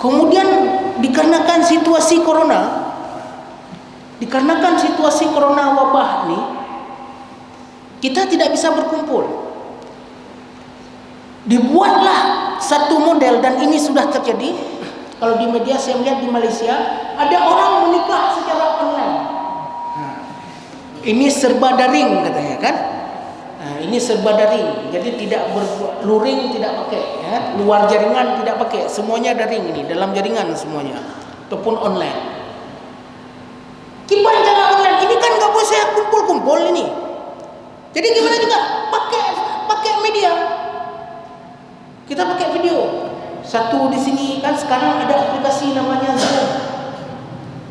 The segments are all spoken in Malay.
Kemudian dikarenakan situasi corona wabah ini, kita tidak bisa berkumpul. Dibuatlah satu model, dan ini sudah terjadi. Kalau di media saya melihat di Malaysia ada orang menikah secara online. Ini serba daring katanya kan. Ini serba daring, jadi tidak luring, tidak pakai ya. Luar jaringan tidak pakai, semuanya daring ini, dalam jaringan semuanya ataupun online. Gimana cara online? Ini kan nggak boleh saya kumpul-kumpul ini. Jadi gimana juga pakai media. Kita pakai video. Satu di sini kan sekarang ada aplikasi namanya Zoom.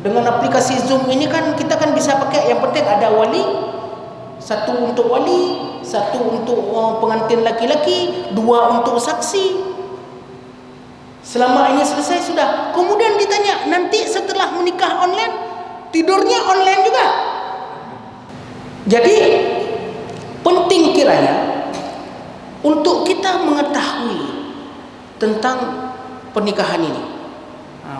Dengan aplikasi Zoom ini kan kita kan bisa pakai, yang penting ada wali, satu untuk wali, satu untuk pengantin laki-laki, dua untuk saksi. Selama ini selesai sudah. Kemudian ditanya, nanti setelah menikah online, tidurnya online juga. Jadi penting kiranya untuk kita mengetahui tentang pernikahan ini.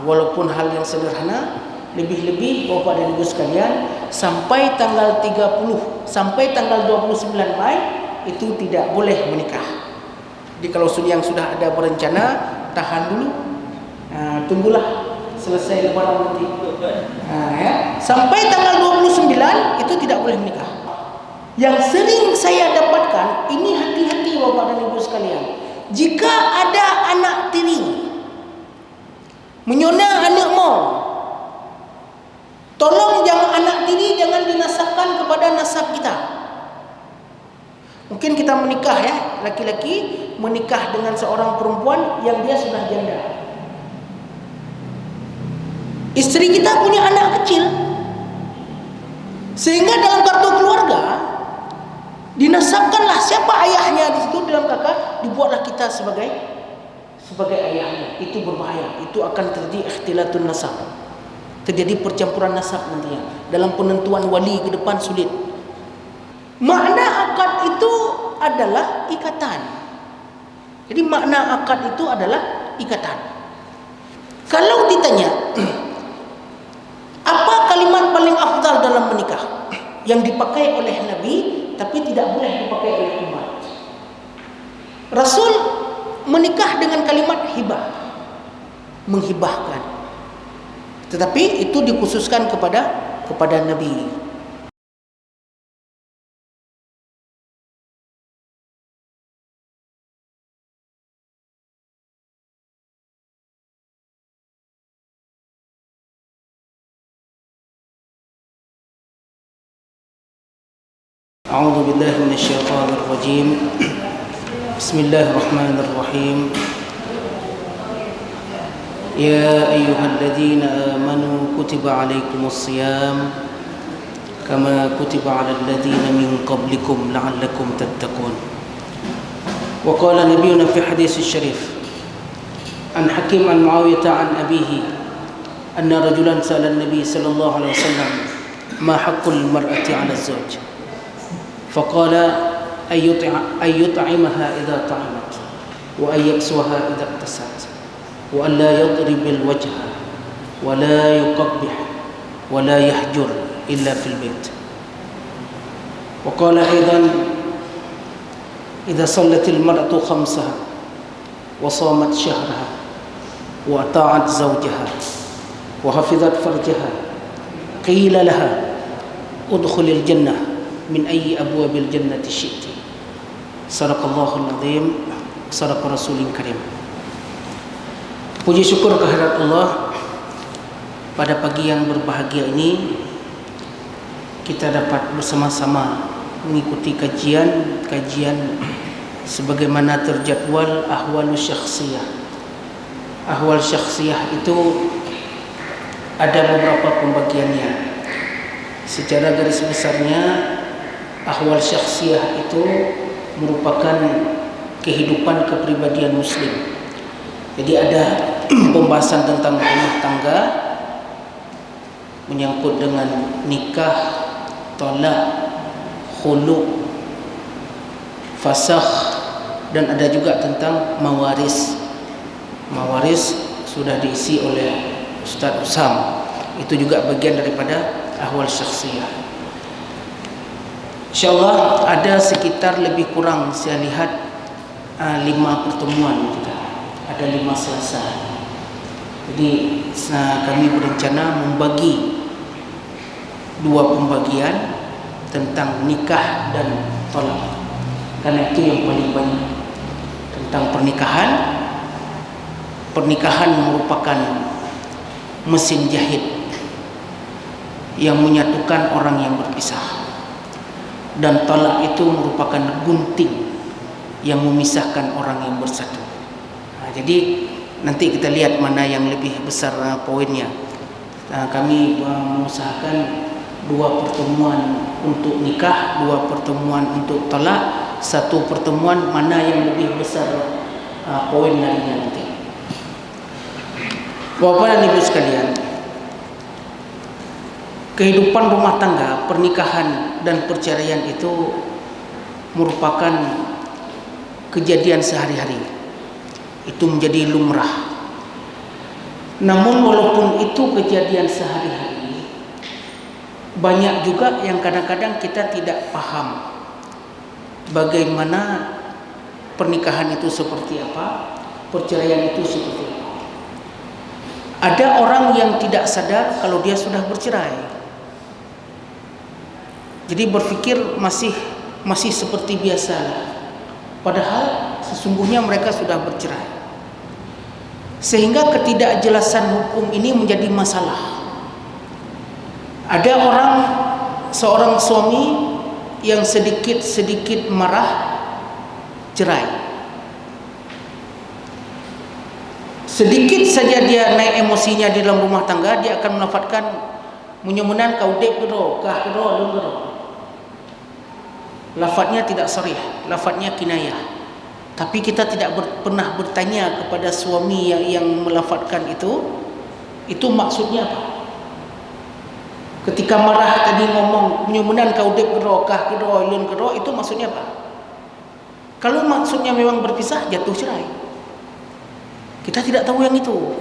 Walaupun hal yang sederhana, lebih-lebih Bapak dan Ibu sekalian, sampai tanggal 30 sampai tanggal 29 Mai itu tidak boleh menikah. Jadi kalau yang sudah ada berencana, tahan dulu, tunggulah selesai lebaran nanti. Ya. Sampai tanggal 29 itu tidak boleh menikah. Yang sering saya dapatkan, ini hati-hati Bapak dan Ibu sekalian. Jika ada anak tiri menyona anak mau, tolong jangan anak tiri jangan dinasabkan kepada nasab kita. Mungkin kita menikah ya, laki-laki menikah dengan seorang perempuan yang dia sudah janda. Istri kita punya anak kecil, sehingga dalam kartu keluarga dinasabkanlah siapa ayahnya di situ dalam kakak, dibuatlah kita sebagai ayahnya. Itu berbahaya. Itu akan terjadi ikhtilatun nasab. Terjadi percampuran nasab nantinya. Dalam penentuan wali ke depan sulit. Makna akad itu adalah ikatan. Jadi makna akad itu adalah ikatan. Kalau ditanya apa kalimat paling afdal dalam menikah yang dipakai oleh Nabi tapi tidak boleh dipakai oleh umat, Rasul menikah dengan kalimat hibah, menghibahkan. Tetapi itu dikhususkan kepada Nabi. A'udzu billahi minasyaitonir rajim. Bismillahirrahmanirrahim. Ya ayyuhalladzina amanu kutiba 'alaikumus shiyam kama kutiba 'alal ladzina min qablikum la'allakum tattaqun. Wa qala nabiyyuna fi hadits syarif an Hakim an Muawiyah an abihi anna rajulan sa'ala an-nabiy sallallahu alaihi wasallam ma haqqul mar'ati 'ala az-zawj فقال أن يطعمها إذا طعمت وأن يكسوها إذا اقتست وأن لا يضرب الوجه ولا يقبح ولا يحجر إلا في البيت. وقال أيضا إذا صلت المرأة خمسها وصامت شهرها وأطاعت زوجها وحفظت فرجها قيل لها ادخل الجنة min ayyi abwabil jannati syi'ti. Sadaqallahul azim, sadaqa rasulil karim. Puji syukur kehadirat Allah, pada pagi yang berbahagia ini kita dapat bersama-sama mengikuti kajian sebagaimana terjadwal ahwalus syakhsiyah. Ahwal syakhsiyah itu ada beberapa pembagiannya. Secara garis besarnya, ahwal syakhsiyah itu merupakan kehidupan kepribadian muslim. Jadi ada pembahasan tentang rumah tangga, menyangkut dengan nikah, talak, khulu', fasakh, dan ada juga tentang mawaris sudah diisi oleh Ustaz Usam. Itu juga bagian daripada ahwal syakhsiyah. InsyaAllah ada sekitar lebih kurang saya lihat 5 pertemuan kita. Ada 5 selasa. Jadi kami berencana membagi 2 pembagian tentang nikah dan tolak. Karena itu yang paling banyak tentang pernikahan. Pernikahan merupakan mesin jahit yang menyatukan orang yang berpisah, dan talak itu merupakan gunting yang memisahkan orang yang bersatu. Jadi nanti kita lihat mana yang lebih besar poinnya. Kami mengusahakan 2 pertemuan untuk nikah, 2 pertemuan untuk talak, 1 pertemuan mana yang lebih besar poin darinya nanti. Bapak dan Ibu sekalian, kehidupan rumah tangga, pernikahan dan perceraian itu merupakan kejadian sehari-hari. Itu menjadi lumrah. Namun walaupun itu kejadian sehari-hari, banyak juga yang kadang-kadang kita tidak paham bagaimana pernikahan itu seperti apa, perceraian itu seperti apa. Ada orang yang tidak sadar kalau dia sudah bercerai. Jadi berpikir masih seperti biasa. Padahal sesungguhnya mereka sudah bercerai. Sehingga ketidakjelasan hukum ini menjadi masalah. Ada seorang suami yang sedikit marah, cerai. Sedikit saja dia naik emosinya di dalam rumah tangga, dia akan melafazkan munyumunan kau dek kero, kah kero, lung kero. Lafaznya tidak sharih, lafaznya kinayah. Tapi kita tidak pernah bertanya kepada suami yang melafazkan itu maksudnya apa? Ketika marah tadi ngomong munyumunan kau dek kero, kah kero, lung kero, itu maksudnya apa? Kalau maksudnya memang berpisah, jatuh cerai. Kita tidak tahu yang itu.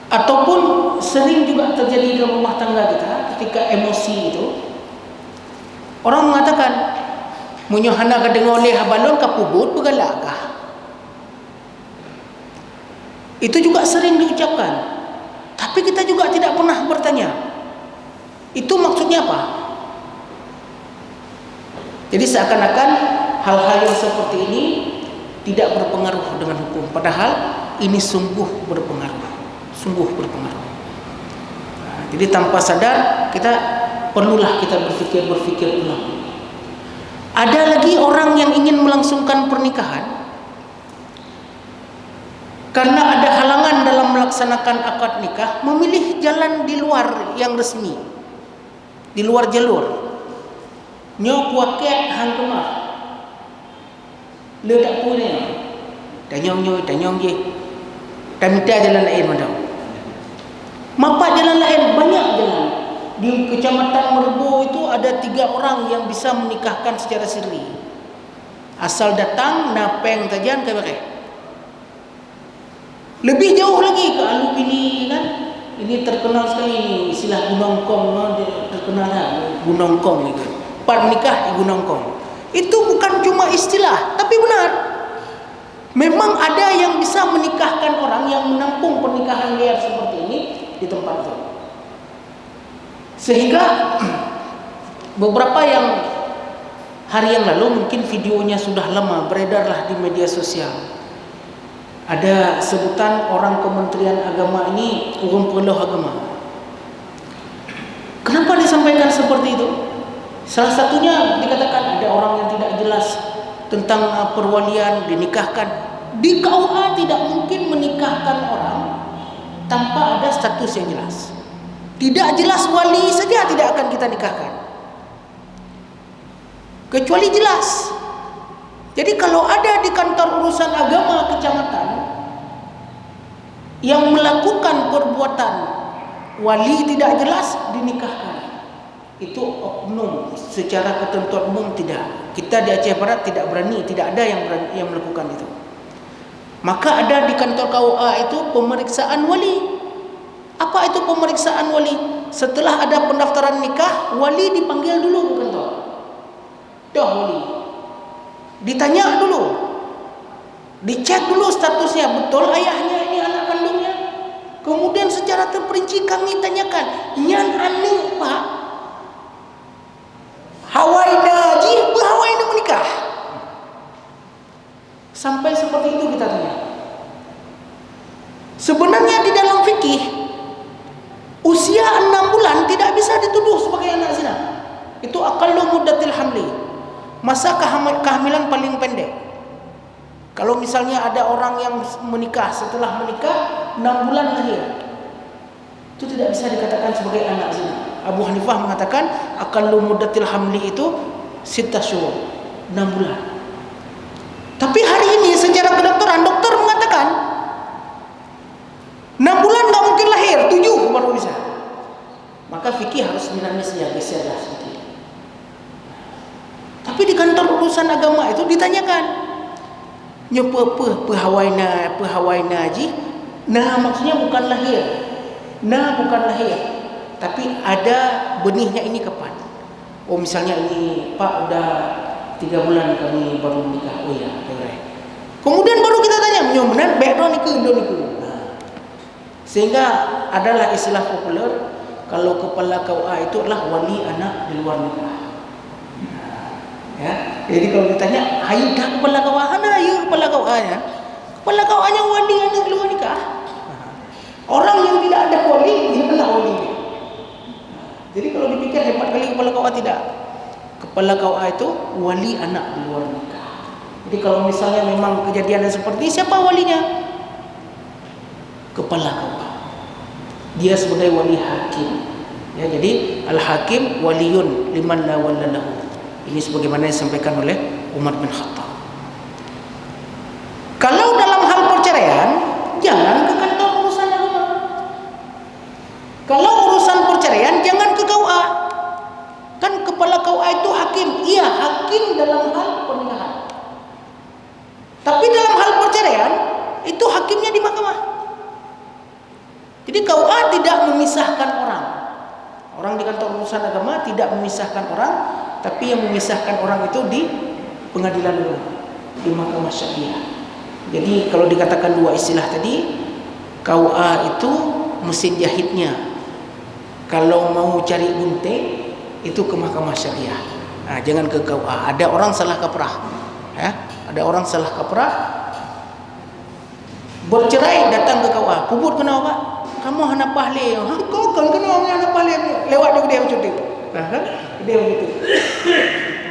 Ataupun sering juga terjadi dalam rumah tangga kita ketika emosi itu. Orang mengatakan, munyohana kadang oleh balon kapubut begalakah. Itu juga sering diucapkan. Tapi kita juga tidak pernah bertanya, itu maksudnya apa? Jadi seakan-akan hal-hal yang seperti ini tidak berpengaruh dengan hukum, padahal ini sungguh berpengaruh. Jadi tanpa sadar perlulah kita berpikir ulang. Ada lagi orang yang ingin melangsungkan pernikahan karena ada halangan dalam melaksanakan akad nikah, memilih jalan di luar yang resmi, di luar jalur. Nyok waket hang kemah le tak punya tanyong je minta jalan lain madam mapa jalan lain, banyak jalan. Di kecamatan Merbu itu ada 3 orang yang bisa menikahkan secara sirri, asal datang napeng tajan ke mereka. Lebih jauh lagi ke Alupini kan, ini terkenal sekali ini istilah Gunongkong, terkenal Gunongkong itu, part nikah di Gunongkong. Itu bukan cuma istilah, tapi benar. Memang ada yang bisa menikahkan orang yang menampung pernikahan liar seperti ini di tempat itu. Sehingga beberapa yang hari yang lalu, mungkin videonya sudah lama beredarlah di media sosial. Ada sebutan orang Kementerian Agama ini urun perlu agama. Kenapa disampaikan seperti itu? Salah satunya dikatakan ada orang yang tidak jelas tentang perwalian, dinikahkan. Di KUA tidak mungkin menikahkan orang tanpa ada status yang jelas. Tidak jelas wali saja tidak akan kita nikahkan, kecuali jelas. Jadi kalau ada di kantor urusan agama kecamatan yang melakukan perbuatan wali tidak jelas, dinikahkan. Itu oknum, secara ketentuan umum tidak. Kita di Aceh Barat tidak berani, tidak ada yang melakukan itu. Maka ada di kantor KUA itu pemeriksaan wali. Apa itu pemeriksaan wali? Setelah ada pendaftaran nikah, wali dipanggil dulu ke kantor. Dah wali. Ditanya dulu. Dicek dulu statusnya, betul ayahnya ini anak kandungnya. Kemudian secara terperinci kami tanyakan, nyan anu Pak, Hawaina ji, Hawaina menikah. Sampai seperti itu kita tanya. Sebenarnya di dalam fikih, usia 6 bulan tidak bisa dituduh sebagai anak zina. Itu aqallu muddatil hamli, masa kehamilan paling pendek. Kalau misalnya ada orang yang menikah, setelah menikah 6 bulan lahir, itu tidak bisa dikatakan sebagai anak zina. Abu Hanifah mengatakan aqallu muddatil hamli itu 6 syuhur, 6 bulan. Tapi hari ini secara kedokteran, dokter mengatakan 6 bulan nggak mungkin lahir, 7 baru bisa. Maka fikih harus dinamisnya, geserlah sedikit. Tapi di kantor urusan agama itu ditanyakan, nyepe Hawaina ji, nah maksudnya bukan lahir, tapi ada benihnya ini kapan? Oh misalnya ini Pak udah 3 bulan kami baru menikah. Oh ya, boleh. Kemudian baru kita tanya, nyomenan background niku. Sehingga adalah istilah populer kalau kepala KUA itu adalah wali anak di luar nikah. Ya, jadi kalau ditanya, ayo dah kepala KUA, ayo kepala KUA nya. Kepala KUA nya wali anak di luar nikah. Orang yang tidak ada wali, dia adalah wali. Jadi kalau dipikir hebat kali kepala KUA, tidak. Kepala KUA itu wali anak di luar nikah. Jadi kalau misalnya memang kejadian seperti ini, siapa walinya? Kepala KUA. Dia sebagai wali hakim. Ya, jadi al-hakim waliyun liman la walla lahu. Ini sebagaimana disampaikan oleh Umar bin Khattab. Kalau dalam hal perceraian, jangan ke kantor urusan agama. Kalau urusan perceraian, jangan ke KUA. Kan kepala KUA itu hakim. Iya, hakim dalam hal pernikahan. Tapi dalam hal perceraian, itu hakimnya di mahkamah. Jadi KUA tidak memisahkan orang. Orang di kantor urusan agama tidak memisahkan orang, tapi yang memisahkan orang itu di pengadilan agama, di mahkamah syariah. Jadi kalau dikatakan dua istilah tadi, KUA itu mesin jahitnya. Kalau mau cari gunting, itu ke mahkamah syariah. Nah, jangan ke KUA. Ada orang salah kaprah, ya? Ada orang salah kaprah, bercerai datang ke KUA. Puput kenapa Pak? Kamu hana pahle. Kau kan kenapa hana pahle? Lewat dia macam tu. Dia begitu.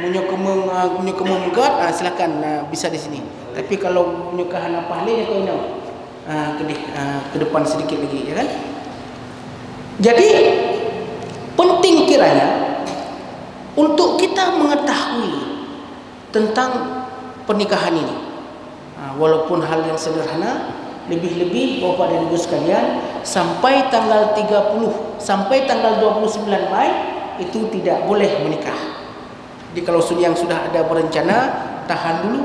Punya kemung God, silakan bisa di sini. Tapi kalau punya hana pahle ya kau nak. Ke depan sedikit lagi, ya kan? Jadi penting kiranya untuk kita mengetahui tentang pernikahan ini. Walaupun hal yang sederhana, lebih-lebih Bapak dan Ibu sekalian, sampai tanggal 30 sampai tanggal 29 Mai itu tidak boleh menikah. Jadi kalau yang sudah ada berencana, tahan dulu,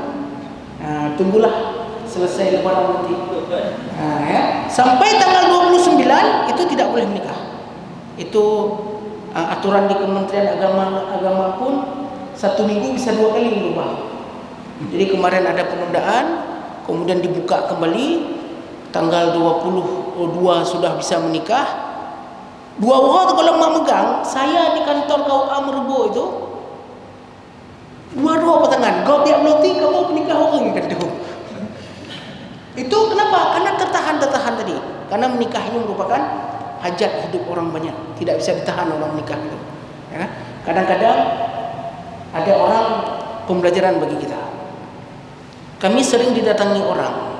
tunggulah selesai lebaran nanti. Ya. Sampai tanggal 29 itu tidak boleh menikah. Itu aturan di Kementerian Agama pun 1 minggu bisa 2 kali berubah. Jadi kemarin ada penundaan, kemudian dibuka kembali. Tanggal 22 sudah bisa menikah. 2 orang kalau mak megang, saya di kantor KUA Merebo itu 2 petangan. Kau tiap loti kamu menikah orang kan tu. Itu kenapa? Karena tertahan tadi. Karena menikah ini merupakan hajat hidup orang banyak. Tidak bisa ditahan orang menikah itu. Ya kan? Kadang-kadang ada orang pembelajaran bagi kita. Kami sering didatangi orang.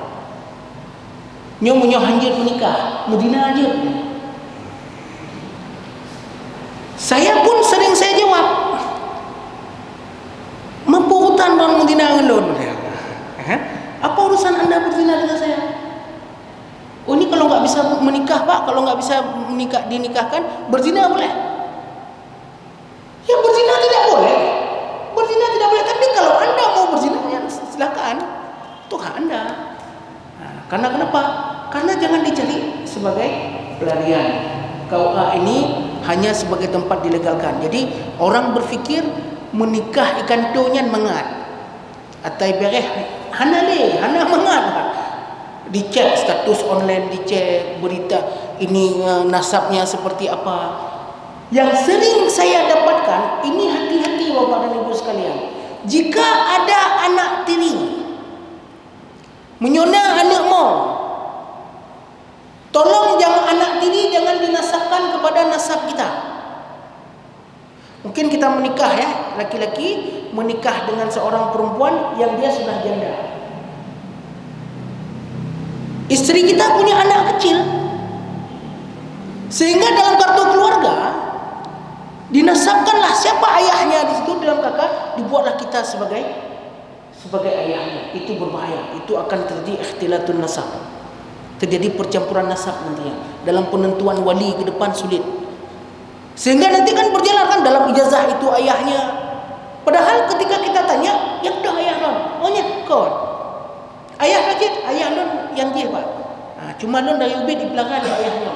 Nyomunyo hanjir menikah, Medina aja. Saya pun sering saya jawab, mampu hutan orang Medina ngelon. Apa urusan anda berzina dengan saya? Oh ini kalau nggak bisa menikah Pak, kalau nggak bisa dinikahkan, berzina boleh? Ya berzina tidak boleh. Berzina tidak boleh. Tapi kalau anda mau berzina, ya silakan. Itu hak anda. jangan dicari sebagai pelarian. KUA ini hanya sebagai tempat dilegalkan. Jadi orang berfikir menikah ikan tonyan mengat. Atai bereh hana mengat. Dicek status online, dicek berita ini nasabnya seperti apa. Yang sering saya dapatkan, ini hati-hati Bapak dan Ibu sekalian. Jika ada anak tiri menyona anak mau, tolong jangan anak tiri jangan dinasabkan kepada nasab kita. Mungkin kita menikah ya, laki-laki menikah dengan seorang perempuan yang dia sudah janda. Istri kita punya anak kecil, sehingga dalam kartu keluarga dinasabkanlah siapa ayahnya di situ dalam kakak, dibuatlah kita sebagai ayahnya. Itu berbahaya. Itu akan terjadi ikhtilatun nasab. Terjadi percampuran nasab nantinya. Dalam penentuan wali ke depan sulit. Sehingga nanti kan berjalan kan dalam ijazah itu ayahnya. Padahal ketika kita tanya, yang dah ayah non, ohnya kau. Ayah Rajid, ayah non yang dia pak. Cuma non dari ubi di belakang ada ayahnya.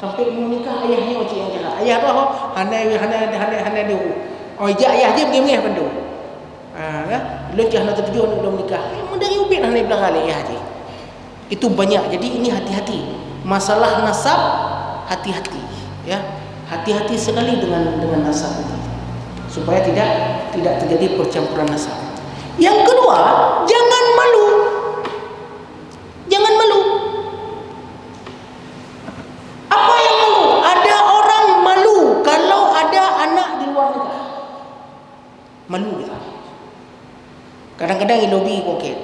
Sampai menikah ayahnya macam yang jalan. Ayah tu hana dia. Oh ija ayah dia pergi pandu. Belum jah nak terjun belum nikah. Dari ubi hana di belakang ayah dia. Itu banyak. Jadi ini hati-hati. Masalah nasab hati-hati ya. Hati-hati sekali dengan nasab itu. Supaya tidak terjadi percampuran nasab. Yang kedua, jangan malu. Jangan malu. Apa yang malu? Ada orang malu kalau ada anak di luar nikah. Malu kita. Kadang-kadang lobi poket.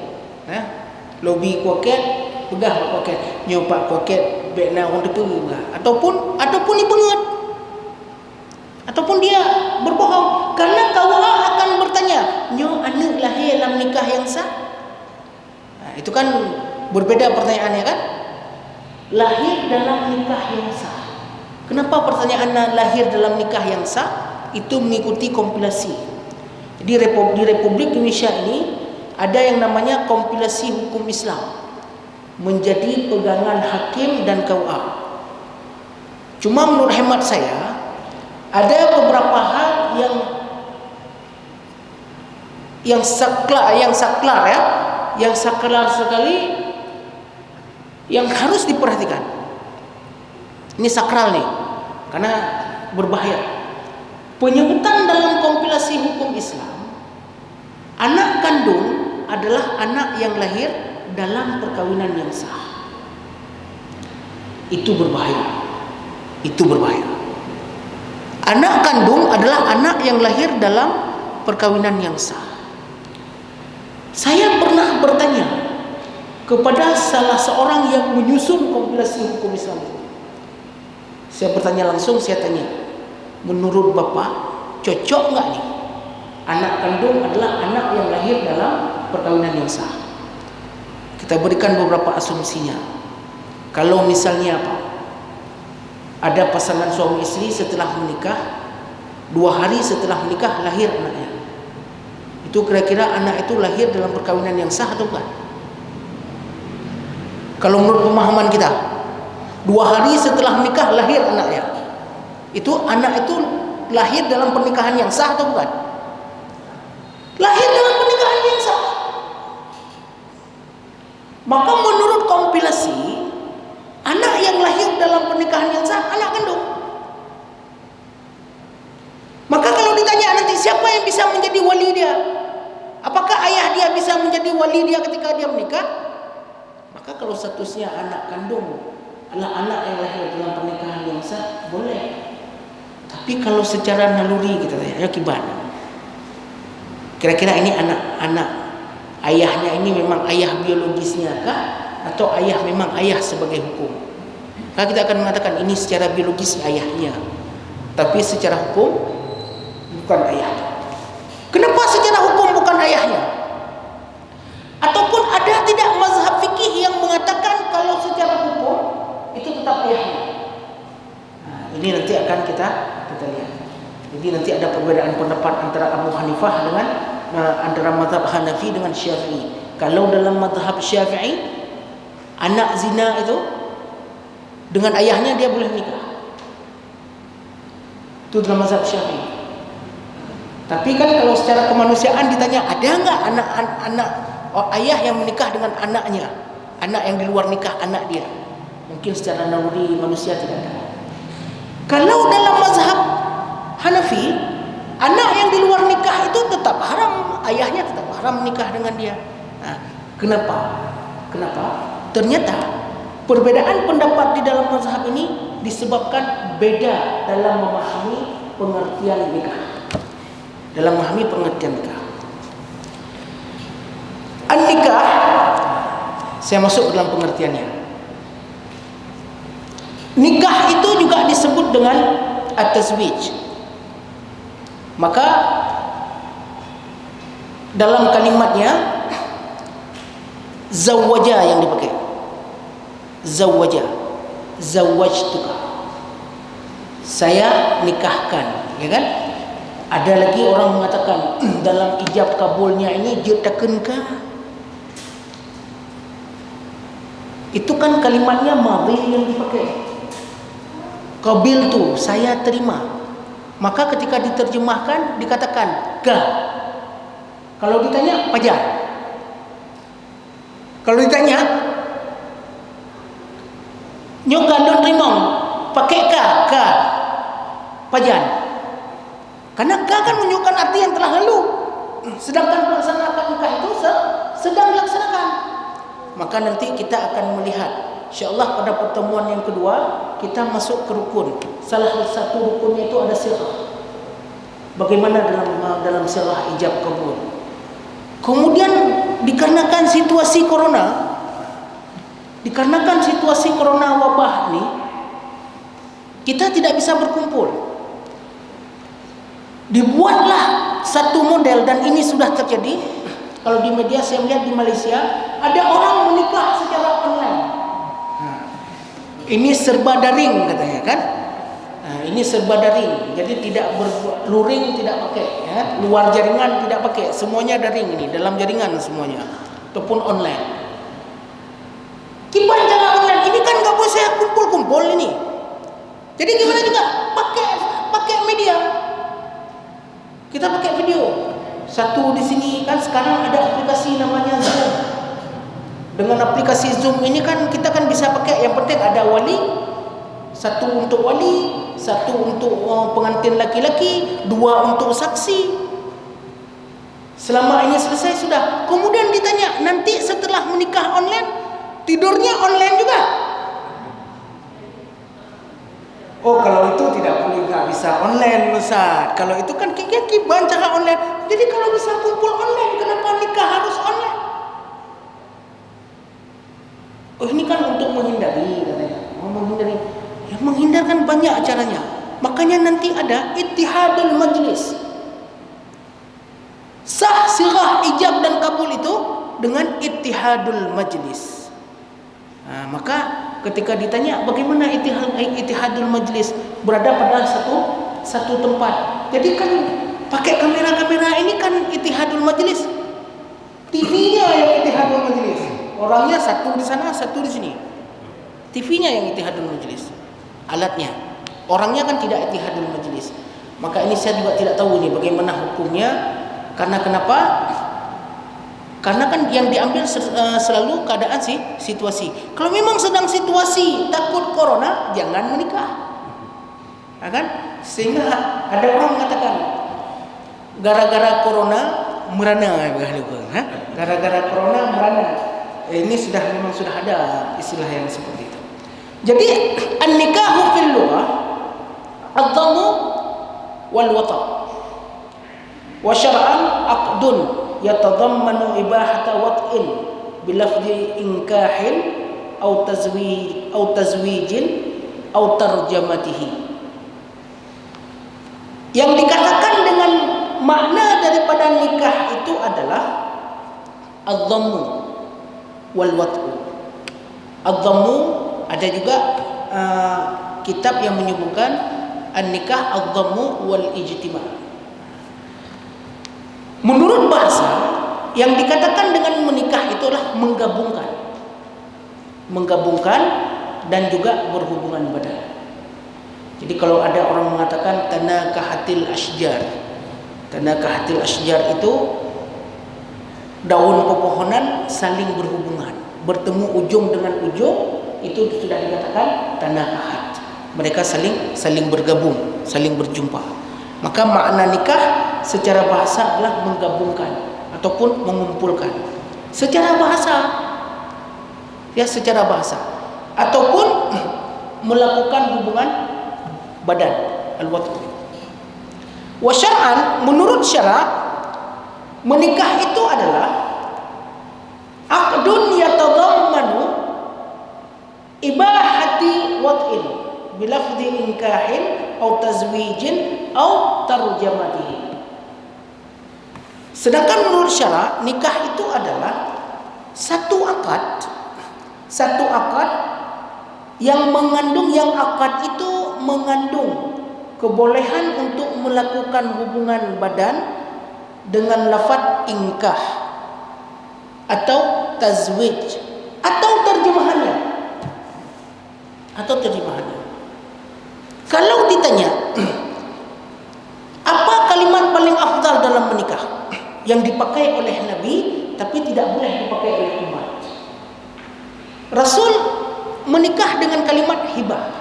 Lobi poket, pegah poket, nyopak poket, bekna orang depan pegah. Ataupun dia bengat. Ataupun dia berbohong. Karena KUA akan bertanya, nyo anak lahir dalam nikah yang sah? Itu kan berbeda pertanyaannya kan? Lahir dalam nikah yang sah. Kenapa pertanyaan lahir dalam nikah yang sah? Itu mengikuti kompilasi. Di Republik Indonesia ini ada yang namanya kompilasi hukum Islam menjadi pegangan hakim dan KUA. Cuma menurut hemat saya ada beberapa hal yang saklar ya, yang saklar sekali, yang harus diperhatikan. Ini sakral nih, karena berbahaya. Penyebutan dalam kompilasi hukum Islam, anak kandung adalah anak yang lahir dalam perkawinan yang sah. Itu berbahaya. Itu berbahaya. Anak kandung adalah anak yang lahir dalam perkawinan yang sah. Saya pernah bertanya kepada salah seorang yang menyusun kompilasi hukum Islam itu. Saya bertanya langsung, saya tanya, menurut Bapak cocok enggak nih? Anak kandung adalah anak yang lahir dalam perkawinan yang sah. Kita berikan beberapa asumsinya. Kalau misalnya apa? Ada pasangan suami istri setelah menikah, 2 hari setelah menikah lahir anaknya. Itu kira-kira anak itu lahir dalam perkawinan yang sah atau bukan? Kalau menurut pemahaman kita, 2 hari setelah menikah lahir anaknya, itu anak itu lahir dalam pernikahan yang sah atau bukan? Lahir dalam pernikahan yang sah. Maka menurut kompilasi, anak yang lahir dalam pernikahan yang sah, anak kandung. Maka kalau ditanya nanti siapa yang bisa menjadi wali dia? Apakah ayah dia bisa menjadi wali dia ketika dia menikah? Maka kalau statusnya anak kandung adalah anak yang lahir dalam pernikahan yang sah, boleh. Tapi kalau secara naluri kita tanya, ya gimana? Kira-kira ini anak ayahnya ini memang ayah biologisnya kah? Atau ayah memang ayah sebagai hukum? Maka kita akan mengatakan ini secara biologis ayahnya, tapi secara hukum bukan ayahnya. Kenapa secara hukum bukan ayahnya? Ataupun ada tidak mazhab fikih yang mengatakan kalau secara hukum itu tetap ayahnya? Ini nanti akan kita lihat. Jadi nanti ada perbedaan pendapat antara Abu Hanifah dengan antara mazhab Hanafi dengan Syafi'i. Kalau dalam mazhab Syafi'i, anak zina itu dengan ayahnya dia boleh menikah. Itu dalam mazhab Syafi'i. Tapi kan kalau secara kemanusiaan ditanya, ada enggak anak ayah yang menikah dengan anaknya, anak yang di luar nikah anak dia? Mungkin secara naluri manusia tidak ada. Kalau dalam mazhab Hanafi, anak yang di luar nikah itu tetap haram, ayahnya tetap haram menikah dengan dia. Nah, kenapa? Ternyata perbedaan pendapat di dalam mazhab ini disebabkan beda dalam memahami pengertian nikah. An-nikah, saya masuk dalam pengertiannya. Nikah itu juga disebut dengan at-tazwij. Maka dalam kalimatnya zawaja yang dipakai. Zawajtuka. Saya nikahkan, ya kan? Ada lagi orang mengatakan dalam ijab kabulnya ini jetakenkah? Itu kan kalimatnya madhi yang dipakai. Qabil tu, saya terima. Maka ketika diterjemahkan dikatakan ga. Kalau ditanya pajar. Kalau ditanya nyogalun rimong, pakai ka pajar. Karena ka kan menunjukkan arti yang telah lalu. Sedangkan pelaksanaan nikah itu sedang dilaksanakan. Maka nanti kita akan melihat, insyaallah pada pertemuan yang kedua kita masuk ke rukun. Salah satu rukunnya itu ada sirah. Bagaimana dalam sirah ijab kabul. Kemudian dikarenakan situasi corona wabah ini, kita tidak bisa berkumpul. Dibuatlah satu model, dan ini sudah terjadi. Kalau di media saya melihat di Malaysia ada orang menikah secara online. Ini serba daring katanya kan. Ini serba daring, jadi tidak luring, tidak pakai ya. Luar jaringan tidak pakai, semuanya daring ini, dalam jaringan semuanya ataupun online. Gimana cara online? Ini kan nggak boleh saya kumpul ini. Jadi gimana juga pakai media. Kita pakai video. Satu di sini kan sekarang ada aplikasi namanya Zoom. Dengan aplikasi Zoom ini kan kita kan bisa pakai, yang penting ada wali, satu untuk wali, satu untuk pengantin laki-laki, dua untuk saksi. Selama ini selesai sudah. Kemudian ditanya, nanti setelah menikah online, tidurnya online juga? Oh, kalau itu tidak boleh, nggak bisa online, Ustaz. Kalau itu kan kiban cara online. Jadi kalau bisa kumpul online, kenapa nikah harus online? Oh, ini kan untuk menghindari katanya. Menghindari. Ya, menghindarkan banyak caranya. Makanya nanti ada ittihadul majlis. Sah sirah ijab dan kabul itu dengan ittihadul majlis. Maka ketika ditanya bagaimana ittihadul majlis, berada pada satu tempat. Jadi kan pakai kamera ini kan ittihadul majlis. TV-nya yang ittihadul majlis. Orangnya satu di sana, satu di sini. TV-nya yang ittihadul majlis. Alatnya. Orangnya kan tidak ittihadul majlis. Maka ini saya juga tidak tahu nih bagaimana hukumnya. Karena kenapa? Karena kan yang diambil selalu keadaan situasi. Kalau memang sedang situasi takut corona, jangan menikah. Ya kan? Sehingga ada orang mengatakan gara-gara corona merana, gara-gara corona merana. Ini memang sudah ada istilah yang seperti itu. Jadi an-nikahu fil lughah ad-dhammu wal wata'. Wa syar'an aqdun yatadhammanu ibahata wat'in bilafzi inkahin aw tazwijin aw tarjamatihi. Yang dikatakan dengan makna daripada nikah itu adalah ad-dhammu wal wat'u. Ad-dhammu ada juga kitab yang menyebutkan an-nikah ad-dhammu wal ijtima'. Menurut bahasa, yang dikatakan dengan menikah itu adalah menggabungkan. menggabungkan dan juga berhubungan badan. Jadi kalau ada orang mengatakan tanakahatil asjar, tanakahatil asjar itu daun pepohonan saling berhubungan, bertemu ujung dengan ujung, itu sudah dikatakan tanakahat. Mereka saling bergabung, saling berjumpa. Maka makna nikah secara bahasa adalah menggabungkan ataupun mengumpulkan. Secara bahasa, ya secara bahasa, ataupun melakukan hubungan badan, al-wat'u. Wa syar'an, menurut syarak, menikah itu adalah aqdun yatadammanu ibahati wat'in bilafzi inkahin atau tazwijin atau tarjamati. Sedangkan menurut syarak, nikah itu adalah satu akad yang mengandung, yang akad itu mengandung kebolehan untuk melakukan hubungan badan dengan lafaz inkah atau tazwij atau terjemahannya. Kalau ditanya apa kalimat paling afdal dalam menikah yang dipakai oleh Nabi tapi tidak boleh dipakai oleh umat, Rasul menikah dengan kalimat hibah,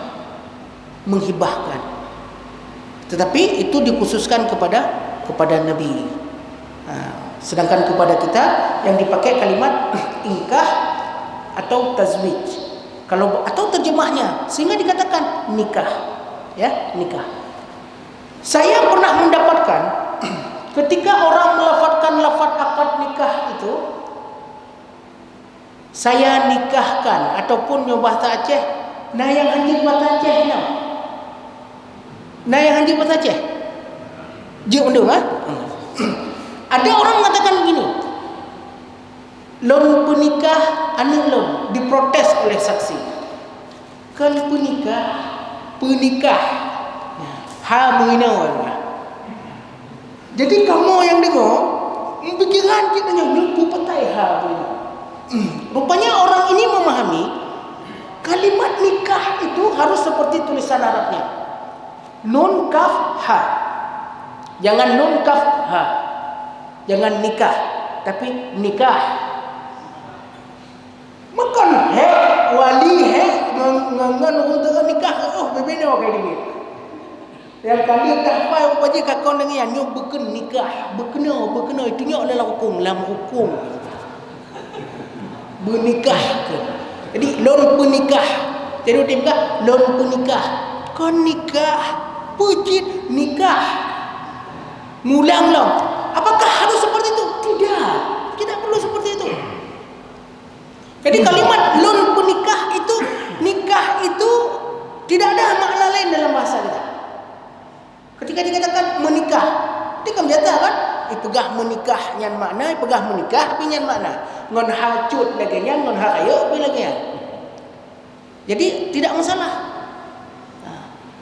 menghibahkan. Tetapi itu dikhususkan kepada Nabi. Sedangkan kepada kita yang dipakai kalimat inkah atau tazwij. Atau terjemahnya sehingga dikatakan nikah, ya, nikah. Saya pernah mendapatkan ketika orang melafazkan lafaz akad nikah itu, saya nikahkan ataupun nyoba bahasa Aceh, nah yang hanjit bahasa Aceh nah. Nah yang hanjit bahasa Aceh. Je undung ah. Ada orang mengatakan begini. Lon penikah anu lon diprotes oleh saksi. Kan penikah. Ha menginau. Jadi kamu yang dengar, pikiran kita nyuruh petai ha menginau. Rupanya orang ini memahami kalimat nikah itu harus seperti tulisan Arabnya. Nun kaf ha. Jangan nun kaf ha. Jangan nikah, tapi nikah. Makan he wali he ngan untuk nikah berbeda kayak gini. Yang kali tak apa wajib kakon dengan yang beken nikah, bekena itu nya adalah hukum, dalam hukum. Bernikah. Jadi lon penikah. Jadi tiba lon penikah. Kon nikah, pujit nikah. Mulang long. Apakah harus seperti itu? Tidak perlu seperti itu. Jadi kalimat lon penikah itu, nikah itu tidak ada makna lain dalam bahasa kita. Ketika dikatakan menikah, dia kan biasa kan? Ipegah menikah nyan makna, ipegah menikah tapi nyan makna. Ngon hacut lagi nyan, ngon harayo pi lagi nyan. Jadi tidak masalah.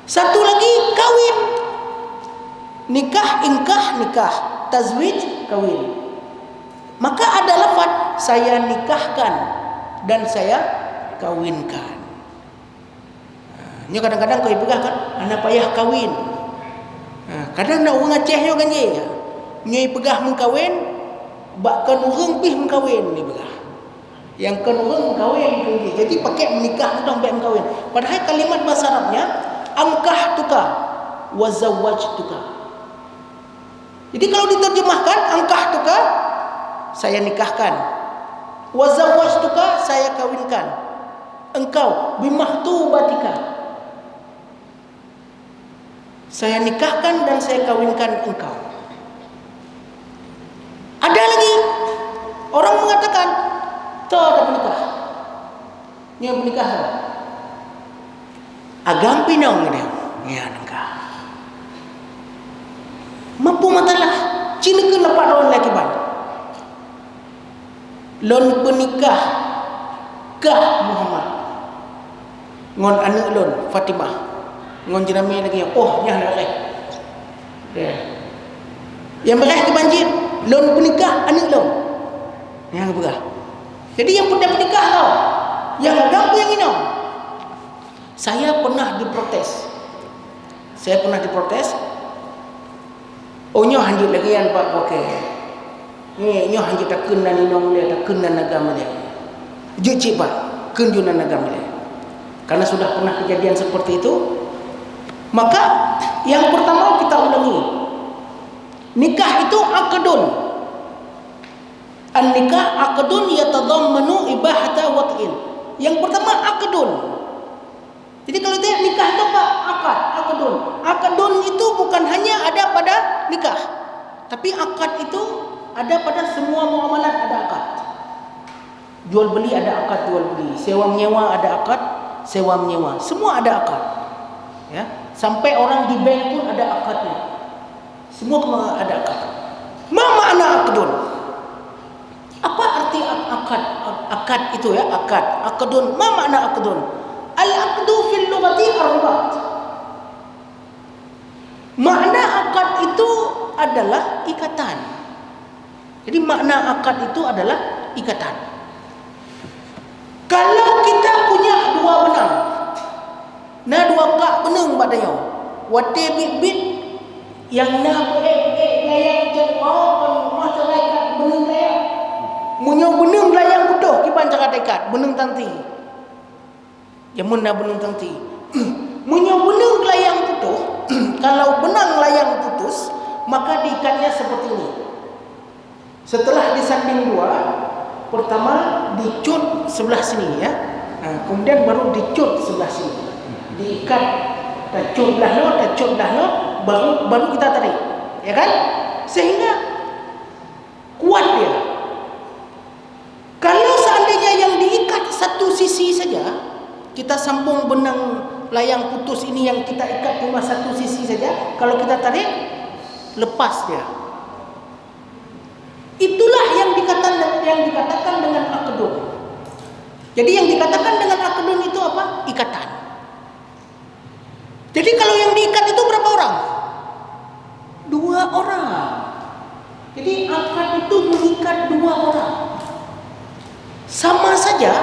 Satu lagi kawin. Nikah, inkah, nikah. Tazwij, kawin. Maka ada lafaz saya nikahkan dan saya kawinkan. Ini kadang-kadang kau ipegah kan, anak payah kawin. Kadang nak orang Aceh yo kan je. Nyai pegah mengkawin, bakkan orang pih mengkawin ni pegah. Yang kan orang mengkawin tinggi. Jadi pakai menikah tu sampai mengkawin. Padahal kalimat bahasa Arabnya angkah tuka wa zawwajtuka. Jadi kalau diterjemahkan angkah tuka saya nikahkan. Wa zawwajtuka saya kawinkan. Engkau bimahtubatika. Saya nikahkan dan saya kawinkan engkau. Ada lagi orang mengatakan, "Tak ada menikah." Ni menikah. Agam pinong dia. Ya nikah. Mampu matalah Cina ke lapak lawan lagi ban. Lon penikah kah Muhammad. Ngon anak lon Fatimah. Ngon jenami lagi oh nyah nak ya. Yang berah ke banjir lon penikah anak lon. Yang berah. Jadi yang pernah menikah tau yang ganggu yang inong. Saya pernah diprotes. Oh nyo hanjut lagi kan Pak Wakil. Nyo hanjut tak kena inong dia, tak kena agama dia. Juci Pak, kunjunan agama dia. Karena sudah pernah kejadian seperti itu, maka yang pertama kita ulangi. Nikah itu aqdun. An-nikah aqdun yatadammanu ibahata wat'in. Yang pertama aqdun. Jadi kalau dia nikah itu apa? Aqdun. Aqdun itu bukan hanya ada pada nikah, tapi akad itu ada pada semua muamalat, ada akad. Jual beli ada akad jual beli, sewa menyewa ada akad sewa menyewa, semua ada akad. Ya, sampai orang di bank pun ada akadnya. Semua ada akad. Ma makna aqdun? Apa arti akad? Akad itu ya, akad. Aqdun, ma makna aqdun? Al-aqdu fil lughati ar-ribat. Makna akad itu adalah ikatan. Jadi makna akad itu adalah ikatan. Kalau kita punya dua benang, na dua kak benang badannya, wate bit yang na layang jauh kan masyarakat benang layang, munyo benang layang butuh kiban cakap benang tanti, jamun na benang tanti, munyo benang layang butuh. Kalau benang layang putus, maka diikatnya seperti ini. Setelah disanding dua, pertama dicut sebelah sini ya, kemudian baru dicut sebelah sini, diikat, tacut dah no, baru kita tarik, ya kan? Sehingga kuat dia. Kalau seandainya yang diikat satu sisi saja, kita sambung benang layang putus ini yang kita ikat cuma satu sisi saja, kalau kita tarik, lepas dia. Itulah yang dikatakan dengan aqdun. Jadi yang dikatakan dengan aqdun itu apa? Ikatan. Jadi kalau yang diikat itu berapa orang? 2 orang. Jadi akad itu mengikat 2 orang. Sama saja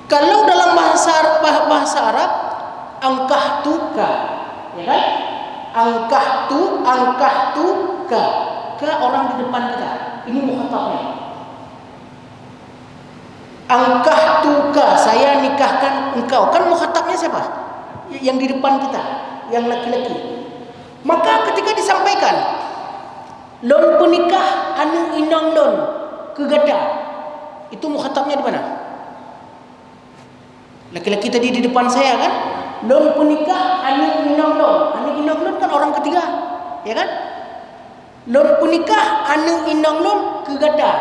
kalau dalam bahasa Arab angkahtuka, ya kan? Angkahtuka. Ke orang di depan kita. Ini mukhatabnya. Angkahtuka, saya nikahkan engkau. Kan mukhatabnya siapa? Yang di depan kita, yang laki-laki. Maka ketika disampaikan lon penikah anu inang lon kegada, itu mukhatabnya di mana? Laki-laki tadi di depan saya kan? Lon penikah anu inang lon. Anu inang lon kan orang ketiga, ya kan? Lon penikah anu inang lon kegada,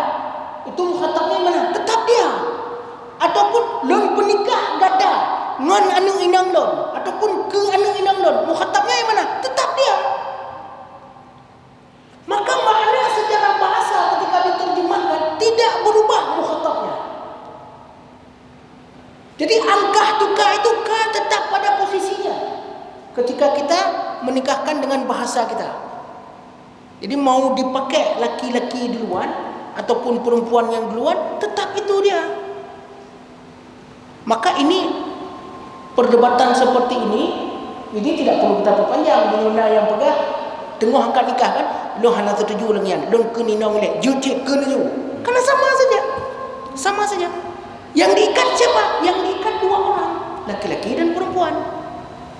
itu mukhatabnya mana? Tetap dia. Ataupun lon penikah gada ngan anu inang lon, ataupun ke anu inang lon, mukhatabnya yang mana? Tetap dia. Maka makna secara bahasa ketika diterjemahkan tidak berubah mukhatabnya. Jadi angkah tuka itu tetap pada posisinya ketika kita menikahkan dengan bahasa kita. Jadi mau dipakai laki-laki duluan ataupun perempuan yang duluan, tetap itu dia. Maka ini perdebatan seperti ini tidak perlu kita perpanjang. Mengenai yang pegah tengah angkat nikah kan, lo hana tertuju lengian, lo keninong lek, juci kenuju. Karena sama saja. Yang diikat siapa? Yang diikat 2 orang, laki-laki dan perempuan.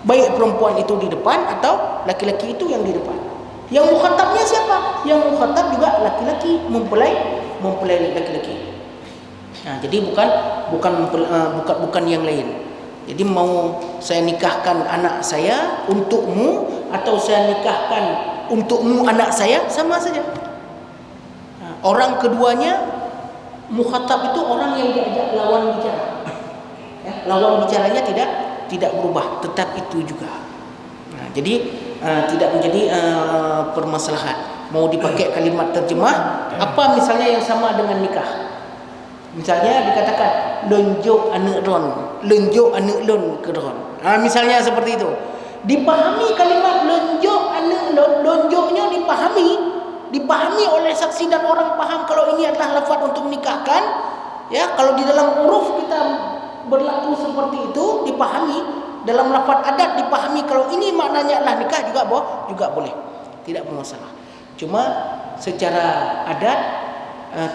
Baik perempuan itu di depan atau laki-laki itu yang di depan. Yang mukhatabnya siapa? Yang mukhatab juga laki-laki, mempelai laki-laki. Nah, jadi bukan yang lain. Jadi mau saya nikahkan anak saya untukmu atau saya nikahkan untukmu anak saya, sama saja. Nah, orang keduanya mukhatab itu orang yang diajak lawan bicara. Ya, lawan bicaranya tidak berubah, tetap itu juga. Nah, jadi tidak menjadi permasalahan. Mau dipakai kalimat terjemah apa misalnya yang sama dengan nikah. Misalnya dikatakan lonjok anak ron, lonjok anak lon ke ron. Misalnya seperti itu. Dipahami kalimat lonjok anak lon, lonjoknya dipahami oleh saksi dan orang paham kalau ini adalah lafaz untuk menikahkan. Ya, kalau di dalam huruf kita berlaku seperti itu, dipahami, dalam lafaz adat dipahami kalau ini maknanya adalah nikah juga boleh. Tidak bermasalah. Cuma secara adat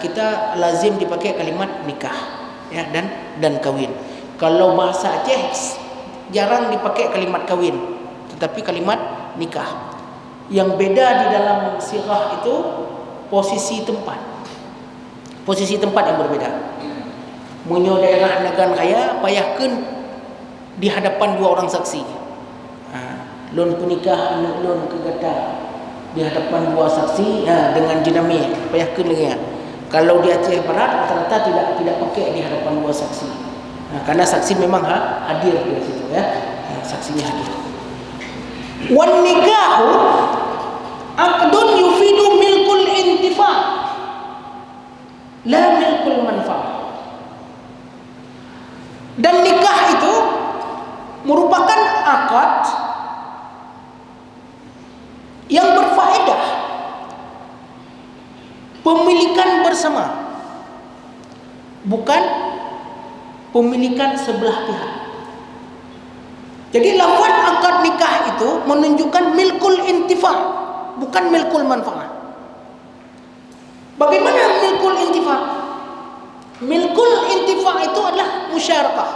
kita lazim dipakai kalimat nikah, ya, dan kawin. Kalau bahasa Aceh jarang dipakai kalimat kawin, tetapi kalimat nikah. Yang beda di dalam sirah itu posisi tempat. Posisi tempat yang berbeda. Munyo daerah Nagan Raya payahkeun di hadapan dua orang saksi. Lun penikah anak lun kegata di hadapan dua saksi dengan jenami payahkeun lagi. Kalau di Aceh Barat rata-rata tidak pakai di hadapan dua saksi. Karena saksi memang hadir di situ, ya. Saksinya hadir. Wan nikahu aqdun yufidu milkul intifa la milkul manfaat. Dan nikah itu merupakan akad yang berfaedah, pemilikan bersama, bukan pemilikan sebelah pihak. Jadi lafaz akad nikah itu menunjukkan milkul intifa, bukan milkul manfaat. Bagaimana milkul intifa? Milkul intifa itu adalah musyarakah,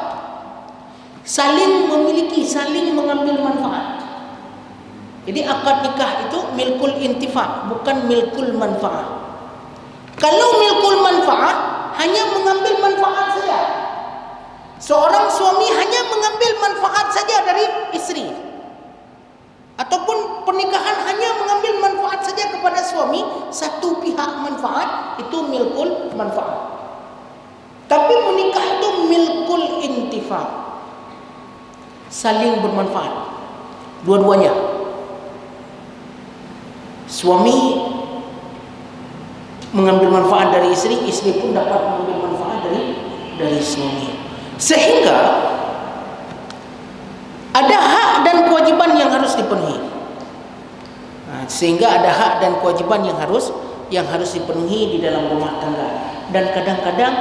saling memiliki, saling mengambil manfaat. Jadi akad nikah itu milkul intifa, bukan milkul manfaat. Kalau milkul manfaat hanya mengambil manfaat saja. Seorang suami hanya mengambil manfaat saja dari istri, ataupun pernikahan hanya mengambil manfaat saja kepada suami, satu pihak manfaat, itu milkul manfaat. Tapi menikah itu milkul intifa, saling bermanfaat dua-duanya. Suami mengambil manfaat dari istri, istri pun dapat mengambil manfaat dari suami. Sehingga ada hak dan kewajiban yang harus dipenuhi. Sehingga ada hak dan kewajiban yang harus dipenuhi di dalam rumah tangga. Dan kadang-kadang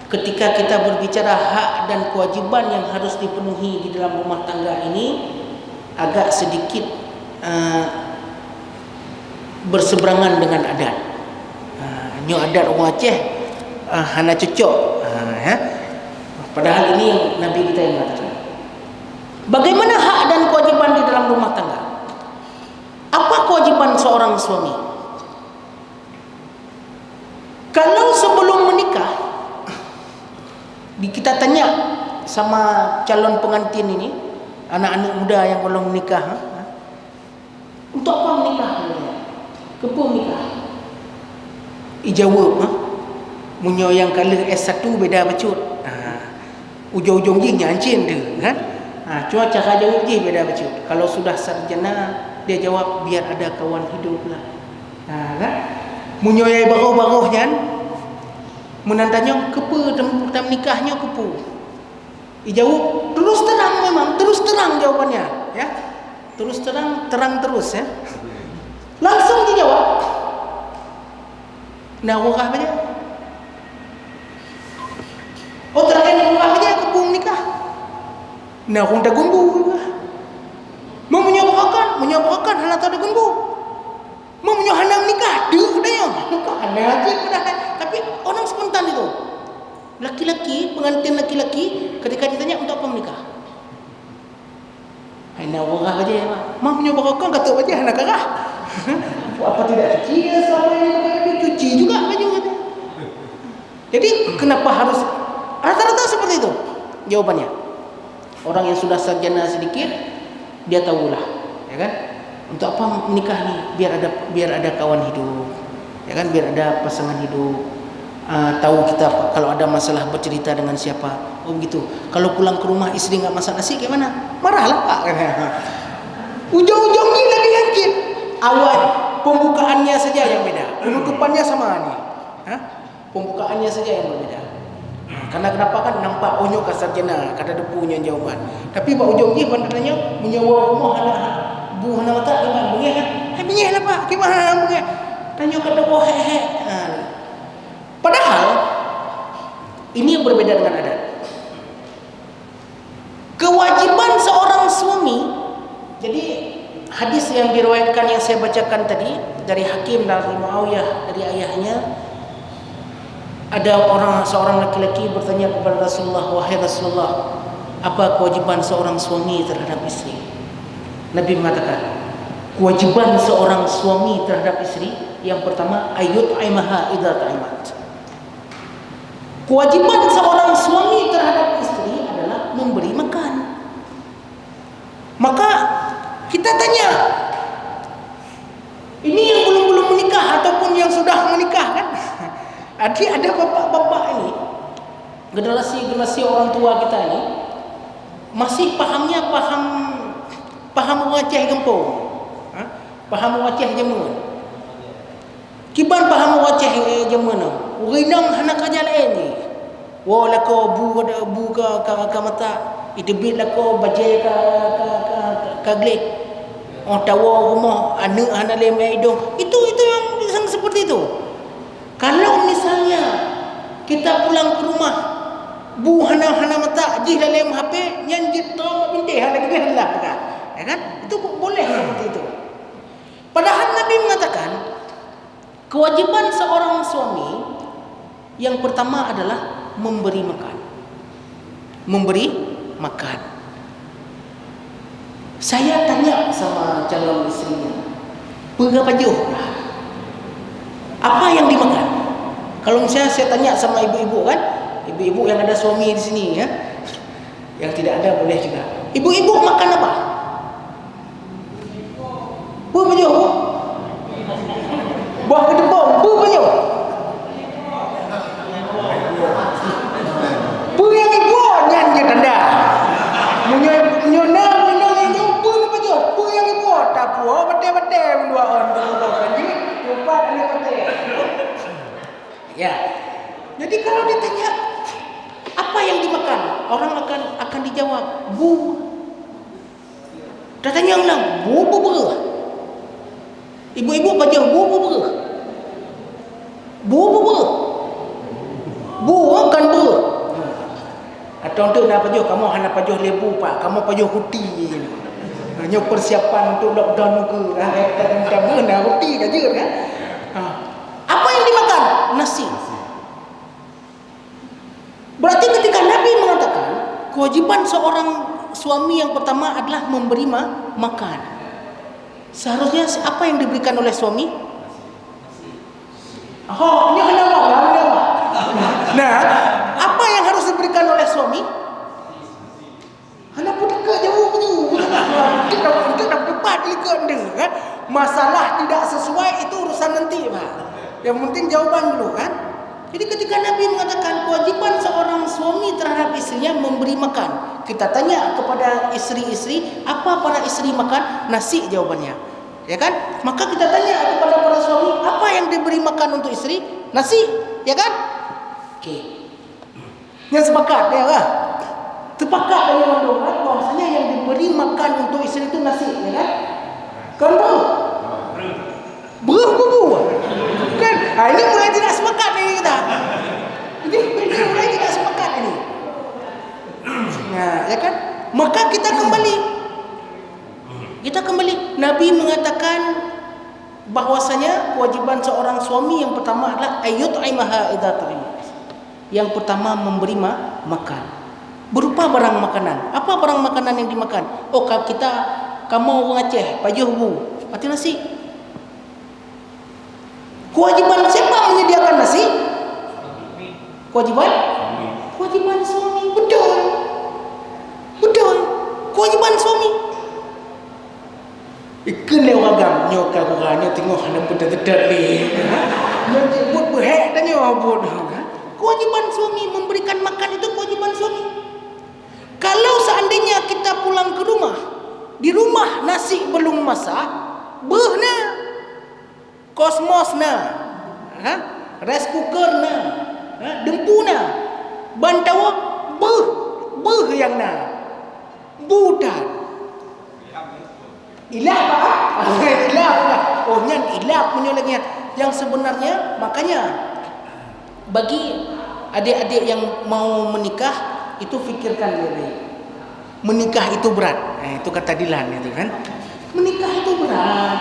ketika kita berbicara hak dan kewajiban yang harus dipenuhi di dalam rumah tangga ini agak sedikit berseberangan dengan adat. Nyo adat orang Aceh hana cocok. Padahal ini yang Nabi kita yang mengatakan. Bagaimana hak dan kewajiban di dalam rumah tangga? Apa kewajiban seorang suami? Kalau sebelum menikah, kita tanya sama calon pengantin ini, anak-anak muda yang belum menikah, untuk apa menikah? Kepa menikah? Ijawab, munyo yang kala S1 beda bacut. Ujung-ujung je nyancin dia, kan? Cuma cara jawab je beda bacut. Kalau sudah sarjana, dia jawab biar ada kawan hidup lah. Kan? Munyo yang baruh-baruh kan? Menantanya kepa tam nikahnya kepa. Dijawab terus terang, memang terus terang jawabannya, ya. Terus terang, terang terus, ya. Langsung dijawab. Nah, urah aja. Oh, terakhir urah aja kepung nikah. Nah, orang tak gumbu. Mau menyabarakan hal tak ada gumbu. Mau menyohanam nikah, dia nikah hana aja pada. Tapi orang spontan itu. Laki-laki, pengantin laki-laki ketika ditanya untuk apa menikah? Hana urah aja ya, mau menyabarakan kata aja hana karah. Apa tidak cuci ya selama ini? Cuci juga baju kata. Jadi kenapa harus rata-rata seperti itu jawabannya? Orang yang sudah sarjana sedikit dia tahulah, ya kan? Untuk apa menikah nih? Biar ada kawan hidup, ya kan? Biar ada pasangan hidup. Tahu kita kalau ada masalah bercerita dengan siapa. Oh begitu. Kalau pulang ke rumah istri nggak masak nasi gimana? Marahlah Pak. Ujung-ujungnya lagi yakin. Awal pembukaannya saja yang beda, penutupannya sama nih. Pembukaannya saja yang berbeda. Karena kenapa kan nampak onyok ke sarjana, kata depunya jawaban. Tapi pak ujungnya bandanya menyewa rumah anak bu anak tak gimana bengeh kan? Bengeh lah Pak, gimana bengeh? Tanya kata wah Padahal Ini yang berbeda dengan adat. Kewajiban seorang suami, jadi hadis yang diriwayatkan yang saya bacakan tadi dari Hakim dari Muawiyah dari ayahnya, ada seorang laki-laki bertanya kepada Rasulullah, wahai Rasulullah, apa kewajiban seorang suami terhadap istri? Nabi mengatakan, kewajiban seorang suami terhadap istri yang pertama, ayut'imaha idza ta'imat. Kewajiban seorang suami terhadap istri adalah memberi makan. Maka kita tanya, ini yang belum menikah ataupun yang sudah menikah kan? Ada bapak-bapak ini, generasi orang tua kita ini masih paham wajah gempong, paham wajah jemun. Kiban paham wajah jemun. Urinang hanak aja ni. Wala ko bu ka mata. Idebit la ko bajai ka glek. Oh tawa rumah anak hana lem hidung. Itu yang seperti itu. Kalau misalnya kita pulang ke rumah, bu hana mata jih dalam HP nyanjit tong bintih hana gede lah kan. Ya kan? Itu boleh seperti itu. Padahal Nabi mengatakan kewajiban seorang suami yang pertama adalah memberi makan. Memberi makan. Saya tanya sama calon istrinya, berapa jauh? Apa yang dimakan? Kalau misalnya saya tanya sama ibu-ibu kan, ibu-ibu yang ada suami di sini ya, yang tidak ada boleh juga. Ibu-ibu makan apa? Berapa jauh? Buah kedebong, berapa jauh? Yang ibu nyanyi tanda. Menyona itu berapa jauh? Yang ibu tak puas, bete-bete dua orang tu. Lupa ada bete. Ya. Jadi kalau ditanya apa yang dimakan, orang akan dijawab bu. Tanya ulang, bu berapa? Ibu-ibu baca bu berapa? Bu berapa? Bu kan bu. Atau tu nak pajuh kamu hanya pajuh lebu pak, kamu pajuh huti. Hanya persiapan untuk lockdown ke. Kita mana huti dah je kan? Apa yang dimakan? Nasi. Berarti ketika Nabi mengatakan kewajiban seorang suami yang pertama adalah memberi makan. Seharusnya apa yang diberikan oleh suami? Oh, ini kenapa? Nah, apa yang harus diberikan oleh suami? Anak pun dekat jauh punya. Kita dah debat dekat dia. Masalah tidak sesuai itu urusan nanti, Pak. Yang penting jawaban dulu kan. Jadi ketika Nabi mengatakan kewajiban seorang suami terhadap istrinya memberi makan, kita tanya kepada istri-istri, apa para istri makan? Nasi jawabannya, ya kan? Maka kita tanya kepada para suami, apa yang diberi makan untuk istri? Nasi, ya kan? Okey. Yang sepakat, ya kan? Sepakat dengan orang bahwasanya yang diberi makan untuk istri itu nasi, ya kan? Kan Berapa? Kan? Ini mulai tidak sepakat ini kita. Ini mulai tidak sepakat ini. Nah, ya kan? Maka kita kembali. Nabi mengatakan bahwasanya kewajiban seorang suami yang pertama adalah ayut'imaha idza ta'imat. Yang pertama memberi makan. Berupa barang makanan. Apa barang makanan yang dimakan? Oh, kalau kamu orang Aceh, pajuh bu, mati nasi. Kewajiban siapa menyediakan nasi? Kewajiban suami. Betul. Kewajiban suami. Ikan lewagam nyoka kurangnya tengok hana pedas-pedas ni. Nyebut berhek dan nyebut. Kewajiban suami memberikan makan itu kewajiban suami. Kalau seandainya kita pulang ke rumah, di rumah nasi belum masak, behna. Kosmos na, rice cooker na, dempu na, bantawa beh yang na, budak. Ilah apa? Oh nyan ilah punya lagi. Yang sebenarnya makanya bagi adik-adik yang mau menikah itu fikirkan baik-baik. Menikah itu berat. Itu kata Dilan itu kan. Menikah itu berat.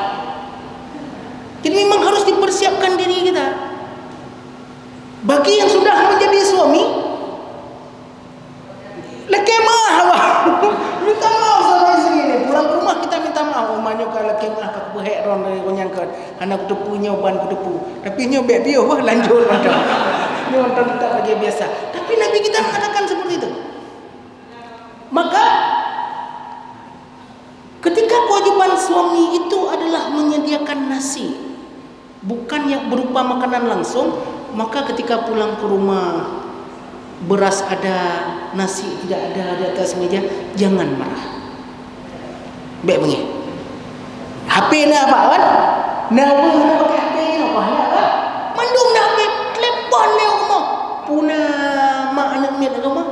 Jadi memang harus dipersiapkan diri kita. Bagi yang sudah menjadi suami, lekemah awak. Minta maaf sama isteri ni. Pulang ke rumah kita minta maaf. Omanya kalau lekemah kat berhek ron dari konyang kat. Anak kutepu nyoban kutepu. Tapi nyobek bio lanjut macam. Ni orang tak lagi biasa. Tapi Nabi kita mengatakan seperti itu. Maka ketika kewajiban suami itu adalah menyediakan nasi, bukan yang berupa makanan langsung, maka ketika pulang ke rumah beras ada, nasi tidak ada di atas meja, jangan marah. Baik bengi. HP nak apa kan? Nak pakai HP ni apa nak kan? Mandum nak HP telefon ni rumah. Puna mak anak mi nak rumah.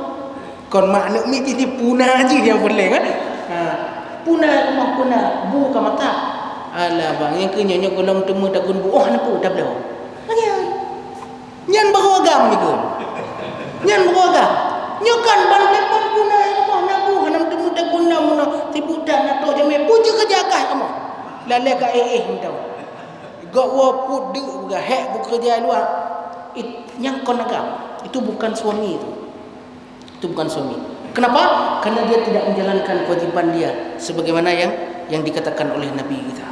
Kon mak anak mi ni puna aja yang boleh kan? Puna rumah puna bu ka mata. Alah bang yang ke nyonya golong temu takun bu. Oh napa dah belum? Nyan baru agam ni ke? Nyan baru agam. Nyokan ban telefon puna rumah nak bu hanam temu takun nak muna sibuk dah nak tahu jam puja kerja akah kamu. Lale ka minta. Gak wa put de ga hek bu kerja luar. Yang kon agam. Itu bukan suami itu. Itu bukan suami. Kenapa? Karena dia tidak menjalankan kewajiban dia sebagaimana yang dikatakan oleh Nabi kita.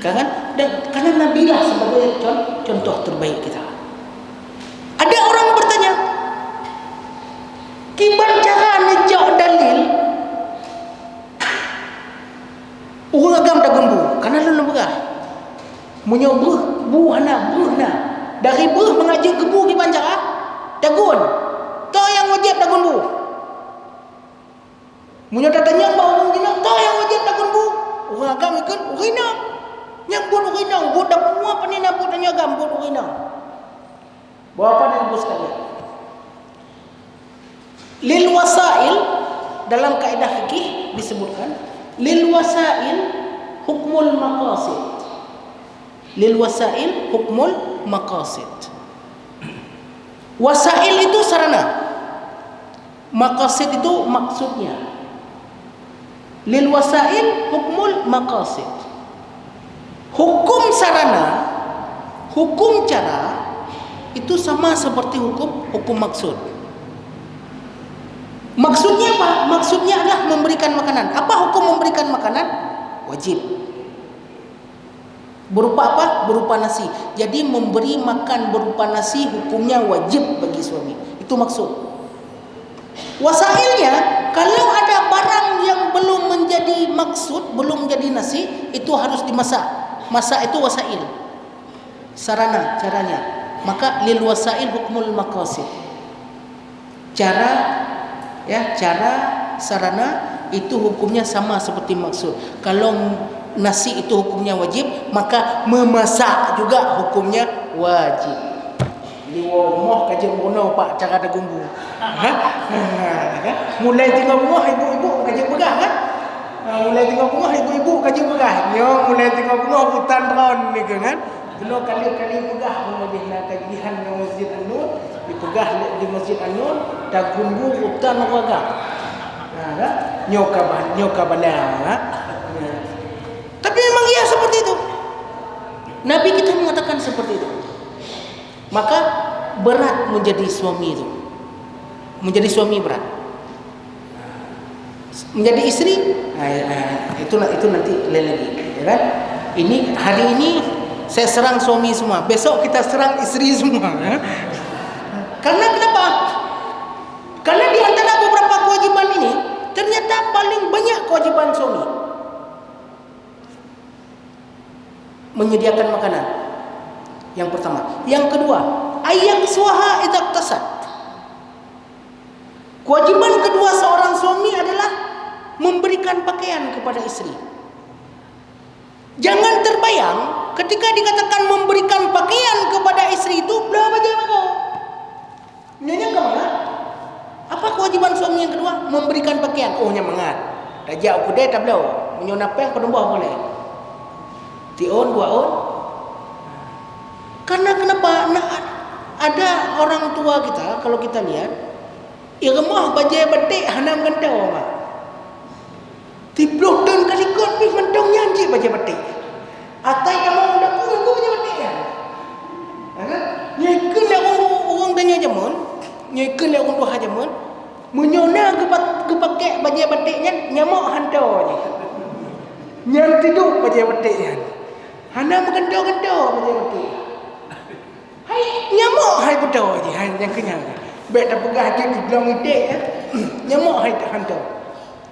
Kan? Dan karena Nabi lah sebagai contoh terbaik kita. Ada orang bertanya, kiban cara nejak dalil urang agam tak gembu. Karena lu berah. Menyobuh buhna. Dari buh mengaji gebu kiban cara dagun. Toh yang wajib dagun bu. Munyo tanya bawa orang jinak, toh yang wajib dagun bu. Orang agam ikut urina. Yang buat urina, buat dah semua panina buat tanya agam buat urina. Bawa apa dan ibu sekalian? Lil wasail dalam kaedah fikih disebutkan lil wasail hukmul maqasid. Lil wasail hukmul maqasid. Wasail itu sarana. Maqasid itu maksudnya. Lil wasail hukmul maqasid. Hukum sarana, hukum cara itu sama seperti hukum maksud. Maksudnya apa? Maksudnya adalah memberikan makanan. Apa hukum memberikan makanan? Wajib. Berupa apa? Berupa nasi. Jadi memberi makan berupa nasi hukumnya wajib bagi suami. Itu maksud. Wasailnya, kalau ada barang yang belum menjadi maksud, belum menjadi nasi, itu harus dimasak. Masak itu wasail. Sarana, caranya. Maka lil wasail hukmul maqasid. Cara sarana itu hukumnya sama seperti maksud. Kalau nasi itu hukumnya wajib, maka memasak juga hukumnya wajib. Di rumah kaji mono pak cara ada gumbu. Mulai tinggal rumah ibu-ibu kaji begah kan? Mulai tinggal rumah ibu-ibu kaji begah. Yo mulai tinggal rumah hutan ron ni kan? Belum kali-kali begah lebih nak kajian di Masjid An-Nur, dipegah di Masjid An-Nur, dak gumbu hutan warga. Nyoka bana. Tapi memang iya seperti itu. Nabi kita mengatakan seperti itu. Maka berat menjadi suami itu. Menjadi suami berat. Menjadi istri, itu nanti lain lagi, ya kan? Ini hari ini saya serang suami semua, besok kita serang istri semua. Ya? Karena kenapa? Karena di antara beberapa kewajiban ini ternyata paling banyak kewajiban suami. Menyediakan makanan. Yang pertama. Yang kedua, ayyak suha idza tasad. Kewajiban kedua seorang suami adalah memberikan pakaian kepada istri. Jangan terbayang ketika dikatakan memberikan pakaian kepada istri itu berapa jam kau? Nyonya ke mana? Apa kewajiban suami yang kedua? Memberikan pakaian. Oh nya mangat. Dajak aku tak belum. Menyona peng penembah boleh. Tion 2 on. Karena kenapa? Nah, Ada orang tua kita, kalau kita lihat, irmah bajai batik hanam gantau mak. Tiploh ton kali kot ni mentong nyanji bajai batik. Atai kamu udah pun aku bajai batik kan. Nyai lah orang tanya jamun, nyai lah orang tua jamun, menyona ke pakai bajai batiknya nyamuk hantau je. Nyam tidur bajai batiknya. Hanam gantau bajai batik. Hai nyamuk hai betul je, hai yang kenyang. Baik dah pegah je di belong itik ya. Nyamuk hai hantu.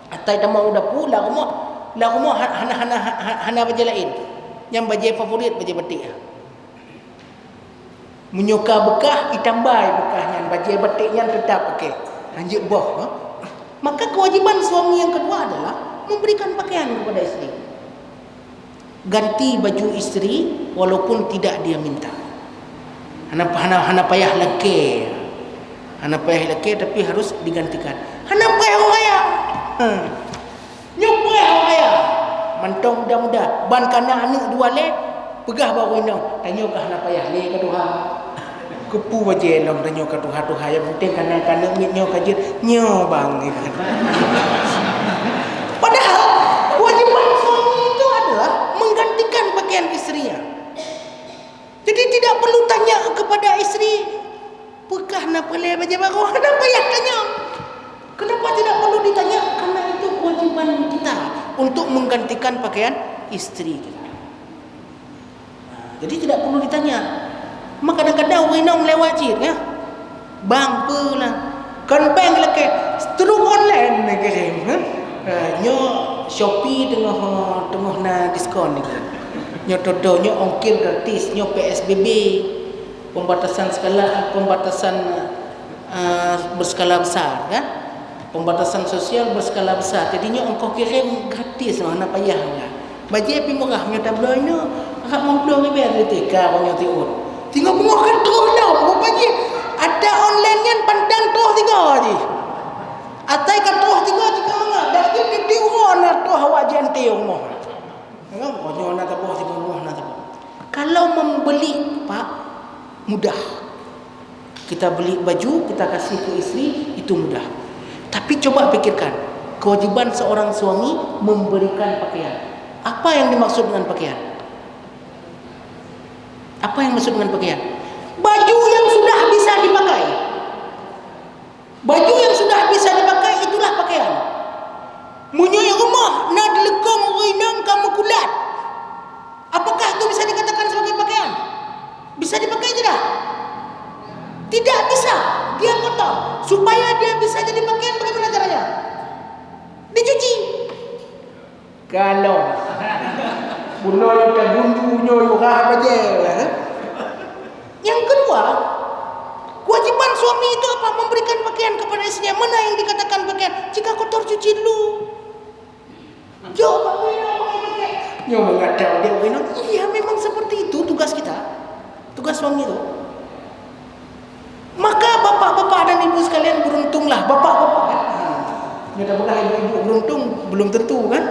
Atai tamau udah pula rumah hana baju lain. Yang baju favorit baju batik. Menyuka bekah itambai bekahnya baju batiknya tetap pakai. Lanjut boh. Maka kewajiban suami yang kedua adalah memberikan pakaian kepada isteri. Ganti baju isteri walaupun tidak dia minta. Hana payah leke. Hana payah leke tapi harus digantikan. Hana payah raya. Nyopayah raya. Mantong muda-muda. Ban kana anak dua le. Pegah baru inang. Tanya ke hana payah le ke Tuhan. Kepu baje long tanya ke Tuhan. Yang penting kana nyo kaje nyo bang. Padahal kewajiban suami itu adalah menggantikan pakaian istrinya. Jadi tidak perlu tanya kepada isteri, "Pekah nak pelai baju baru?" Kenapa payah tanya? Kenapa tidak perlu ditanya? Karena itu kewajiban kita untuk menggantikan pakaian isteri kita. Jadi tidak perlu ditanya. Maka kadang-kadang orang lewat cik ya. Bang pula. Kan bank lagi terus online nak kirim. Nyo Shopee tengah na diskon ni. Nyo todonya ongkir gratis, nyo PSBB, pembatasan berskala besar kan, pembatasan sosial berskala besar. Jadinya ongkir kirim gratis, mana payah kan. Bajet pi murah, nyo tabloidnya, hak mampu ke biar ditika nyo tiun. Tinggal murah kan terus dah, bajet. Ada online nya pandang terus tiga je. Atai kan terus tiga jika mangga, dak je di urang terus awak jantai rumah. Kalau membeli Pak mudah. Kita beli baju, kita kasih ke isteri, itu mudah. Tapi coba pikirkan, kewajiban seorang suami memberikan pakaian. Apa yang dimaksud dengan pakaian? Apa yang dimaksud dengan pakaian? Baju yang sudah bisa dipakai. Baju yang sudah bisa dipakai itulah pakaian. Munyai rumah nak dilekong rinang kamu kulat. Apakah itu bisa dikatakan sebagai pakaian? Bisa dipakai tidak? Tidak bisa. Dia kotor. Supaya dia bisa jadi pakaian, bagaimana caranya? Dicuci. Kalau bunol ke gundunya yurah aja. Yang kedua, kewajiban suami itu apa? Memberikan pakaian kepada istrinya. Mana yang dikatakan pakaian? Jika kotor cuci dulu. Jawab pakai. Nyo mengadau dia begini. Iya, memang seperti itu tugas kita. Tugas suami itu. Maka bapak-bapak dan ibu sekalian beruntunglah. Bapak-bapak kan. Kita bukan ibu-ibu beruntung belum tentu kan.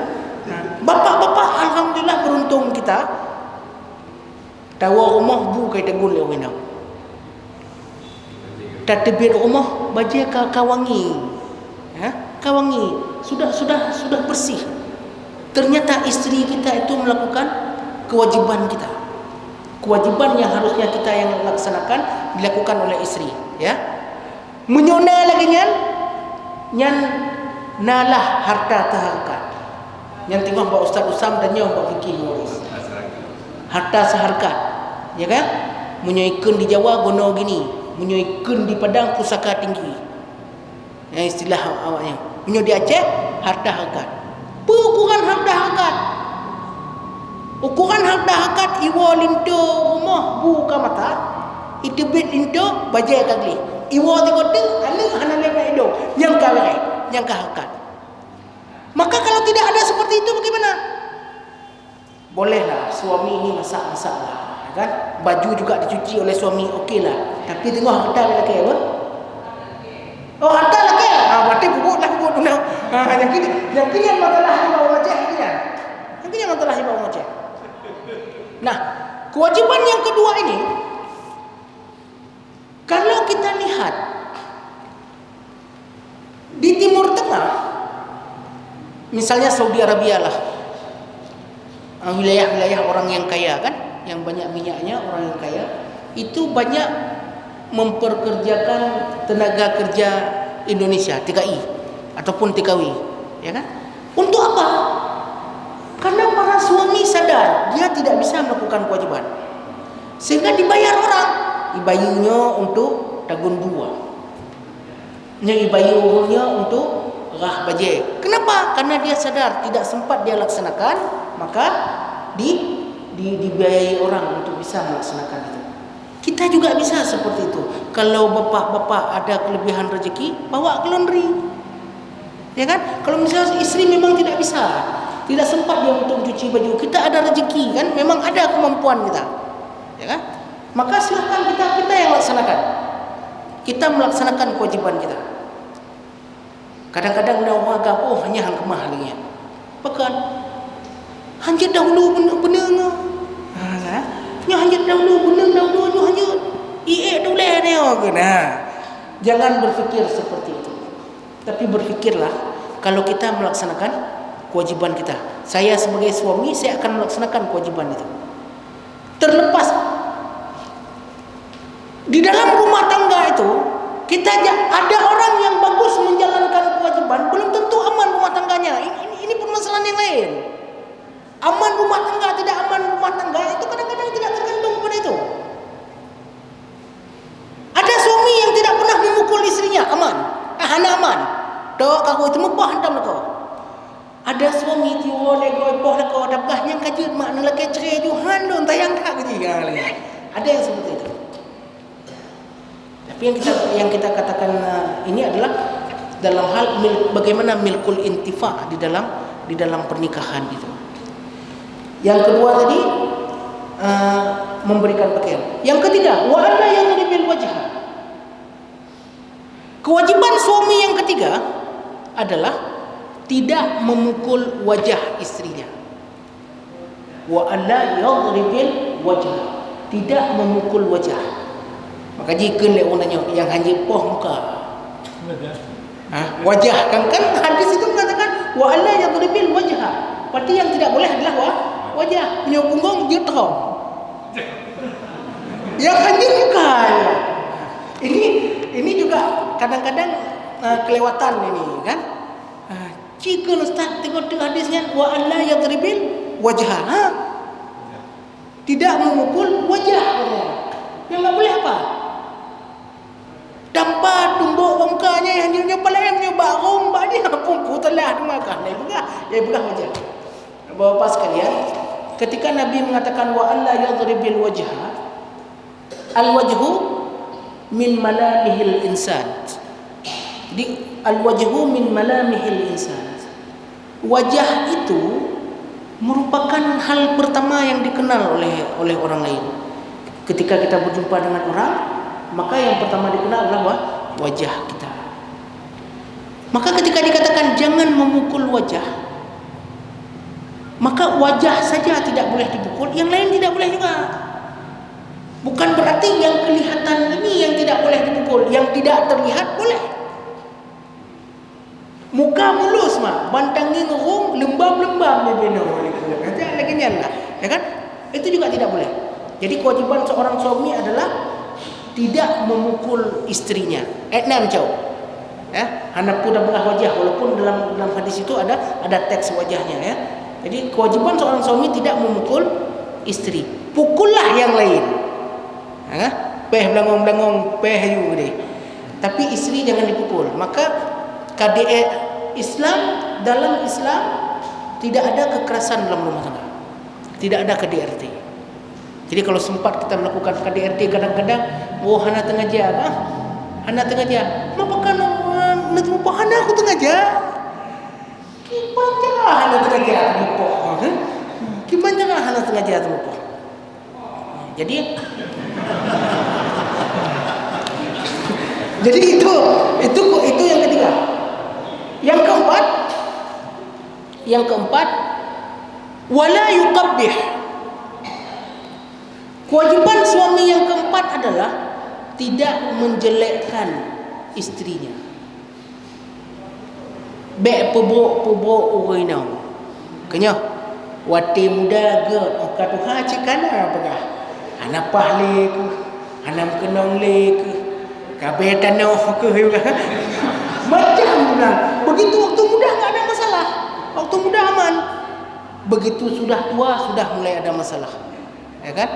Bapak-bapak alhamdulillah beruntung kita. Tawa rumah bu kai tegun le wena. Tatbir rumah baje kawangi. Kawangi sudah bersih. Ternyata istri kita itu melakukan kewajiban kita. Kewajiban yang harusnya kita yang laksanakan dilakukan oleh istri, ya. Menyona lagi nyan nalah harta taharkat. Yang tengok Pak Ustaz Usam dan nyo Pak Fikri Morris. Harta seharkat, ya kan? Menyoikan di Jawa gono gini, menyoikan di Padang pusaka tinggi. Yang istilah awaknya. Menyo di Aceh harta harkat. Ukuran harta harkat. Ukuran harta harkat iwa linto rumah buka mata. Itu bit linto bajai kagli. Iwa tengok tu anu hana lepas hidup. Yang kawai, yang harkat. Maka kalau tidak ada seperti itu bagaimana? Bolehlah suami ini masak-masak lah, kan? Baju juga dicuci oleh suami, okeylah. Tapi tengok harta lelaki apa? Oh, harta lelaki. Berarti bubuk tunang. Yang kini masalah hibah wajah kan? Yang kini masalah hibah wajah. Nah, kewajiban yang kedua ini Kalau kita lihat di Timur Tengah, misalnya Saudi Arabia lah, wilayah-wilayah orang yang kaya kan, yang banyak minyaknya, orang yang kaya, itu banyak memperkerjakan tenaga kerja Indonesia, TKI ataupun TKW, ya kan? Untuk apa? Karena para suami sadar dia tidak bisa melakukan kewajiban, sehingga dibayar orang, dibayarnya untuk tagun buah, dibayarnya untuk rah baje. Kenapa? Karena dia sadar tidak sempat dia laksanakan, maka dibiayai orang untuk bisa melaksanakan itu. Kita juga bisa seperti itu. Kalau bapak-bapak ada kelebihan rezeki, bawa ke laundry, ya kan? Kalau misalnya istri memang tidak bisa, tidak sempat dia untuk cuci baju, kita ada rezeki kan, memang ada kemampuan kita, ya kan? Maka silakan kita yang laksanakan. Kita melaksanakan kewajiban kita. Kadang-kadang orang agak hanya hang kemah lagi. Bahkan hanya dahulu benar-benar. Nya hanya dahulu benar dahulu hanya dulu dia. Jangan berfikir seperti itu. Tapi berfikirlah kalau kita melaksanakan kewajiban kita. Saya sebagai suami, saya akan melaksanakan kewajiban itu. Terlepas di dalam rumah tangga itu, kita ada orang yang bagus menjalankan kewajiban, belum tentu aman rumah tangganya. Ini permasalahan yang lain. Aman rumah tangga, tidak aman rumah tangga, itu kadang-kadang tidak tergantung pada itu. Ada suami yang tidak pernah memukul istrinya, aman. Anak aman. Dok aku itu mupah hantam kau. Ada suami tiwa lego poh lego dapah yang kajut mak nelake cerai juhan don tayang tak gitu ya. Ada yang seperti itu. Tapi yang kita katakan ini adalah dalam hal bagaimana milkul intifa di dalam pernikahan itu. Yang kedua tadi memberikan pakaian. Yang ketiga, wa alla yadribil wajha. Kewajiban suami yang ketiga adalah tidak memukul wajah istrinya. Wa alla yadribil wajha. Tidak memukul wajah. Maka jika orang tanya yang hanya poh muka. Wajah kan hadis itu mengatakan wa alla yadribil wajha. Berarti yang tidak boleh adalah wajah, punya punggung dia tahu. Yang hanya muka. Ini juga kadang-kadang kelewatan ini kan. Jika Ustaz tengok hadisnya wa alla yadribil wajha. Tidak memukul wajah. Yang enggak boleh apa? Dampak tumbuk mukanya yang hanya palanya barung badi pun putelah dimakan. Dia begah wajah. Bapak sekalian, ketika Nabi mengatakan wa alla yadribil wajha, al-wajhu min malamihil insan. Jadi al-wajhu min malamihil insan. Wajah itu merupakan hal pertama yang dikenal oleh orang lain. Ketika kita berjumpa dengan orang, maka yang pertama dikenal adalah wajah kita. Maka ketika dikatakan jangan memukul wajah, maka wajah saja tidak boleh dipukul, yang lain tidak boleh juga. Bukan berarti yang kelihatan ini yang tidak boleh dipukul, yang tidak terlihat boleh. Muka mulus mah, bantangin rung lembab-lembab bebeno. Nanti lagi nyala, ya kan? Itu juga tidak boleh. Jadi kewajiban seorang suami adalah tidak memukul istrinya. Enam jauh. Ya, hana pun dah belah wajah, walaupun dalam hadis itu ada teks wajahnya ya. Jadi kewajiban seorang suami tidak memukul istri. Pukullah yang lain. Peh belangong-belangong peh you deh. Tapi istri jangan dipukul. Maka dalam Islam tidak ada kekerasan dalam rumah tangga. Tidak ada KDRT. Jadi kalau sempat kita melakukan KDRT kadang-kadang, hana tengah jam, hana tengah jam. Mapakan nanti hana aku tengah jam. Gimana hana tengah jam mupoh? Gimana hana tengah jam mupoh? Jadi itu yang ketiga. Yang keempat wala yuqabbih. Kewajiban suami yang keempat adalah tidak menjelekkan istrinya. Bek pebok orang inau. Kenya wati muda ke angkat tuha cik kana apakah? Anak pahle ke, anak kenong le ke, kabeh tanah ke. Macam bilang, begitu waktu muda enggak ada masalah. Waktu muda aman. Begitu sudah tua sudah mulai ada masalah. Ya kan?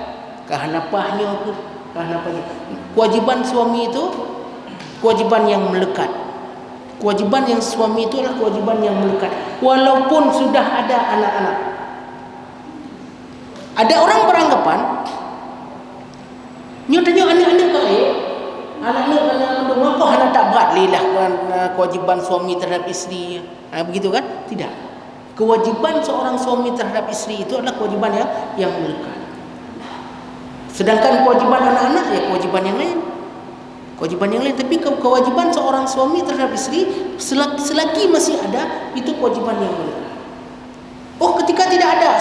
Kehanapahnya ke, kehanapahnya. Kewajiban suami itu kewajiban yang melekat. Kewajiban yang suami itu adalah kewajiban yang melekat walaupun sudah ada anak-anak. Ada orang beranggapan nyatanya anak-anak kaya, anak-anak mengapa anak tak berat lilah kewajiban suami terhadap isteri. Begitu kan? Tidak. Kewajiban seorang suami terhadap isteri itu adalah kewajiban yang melekat. Sedangkan kewajiban anak-anak ya kewajiban yang lain. Kewajiban yang lain, tapi kewajiban seorang suami terhadap isteri selagi masih ada itu kewajiban yang melekat. Oh, ketika tidak ada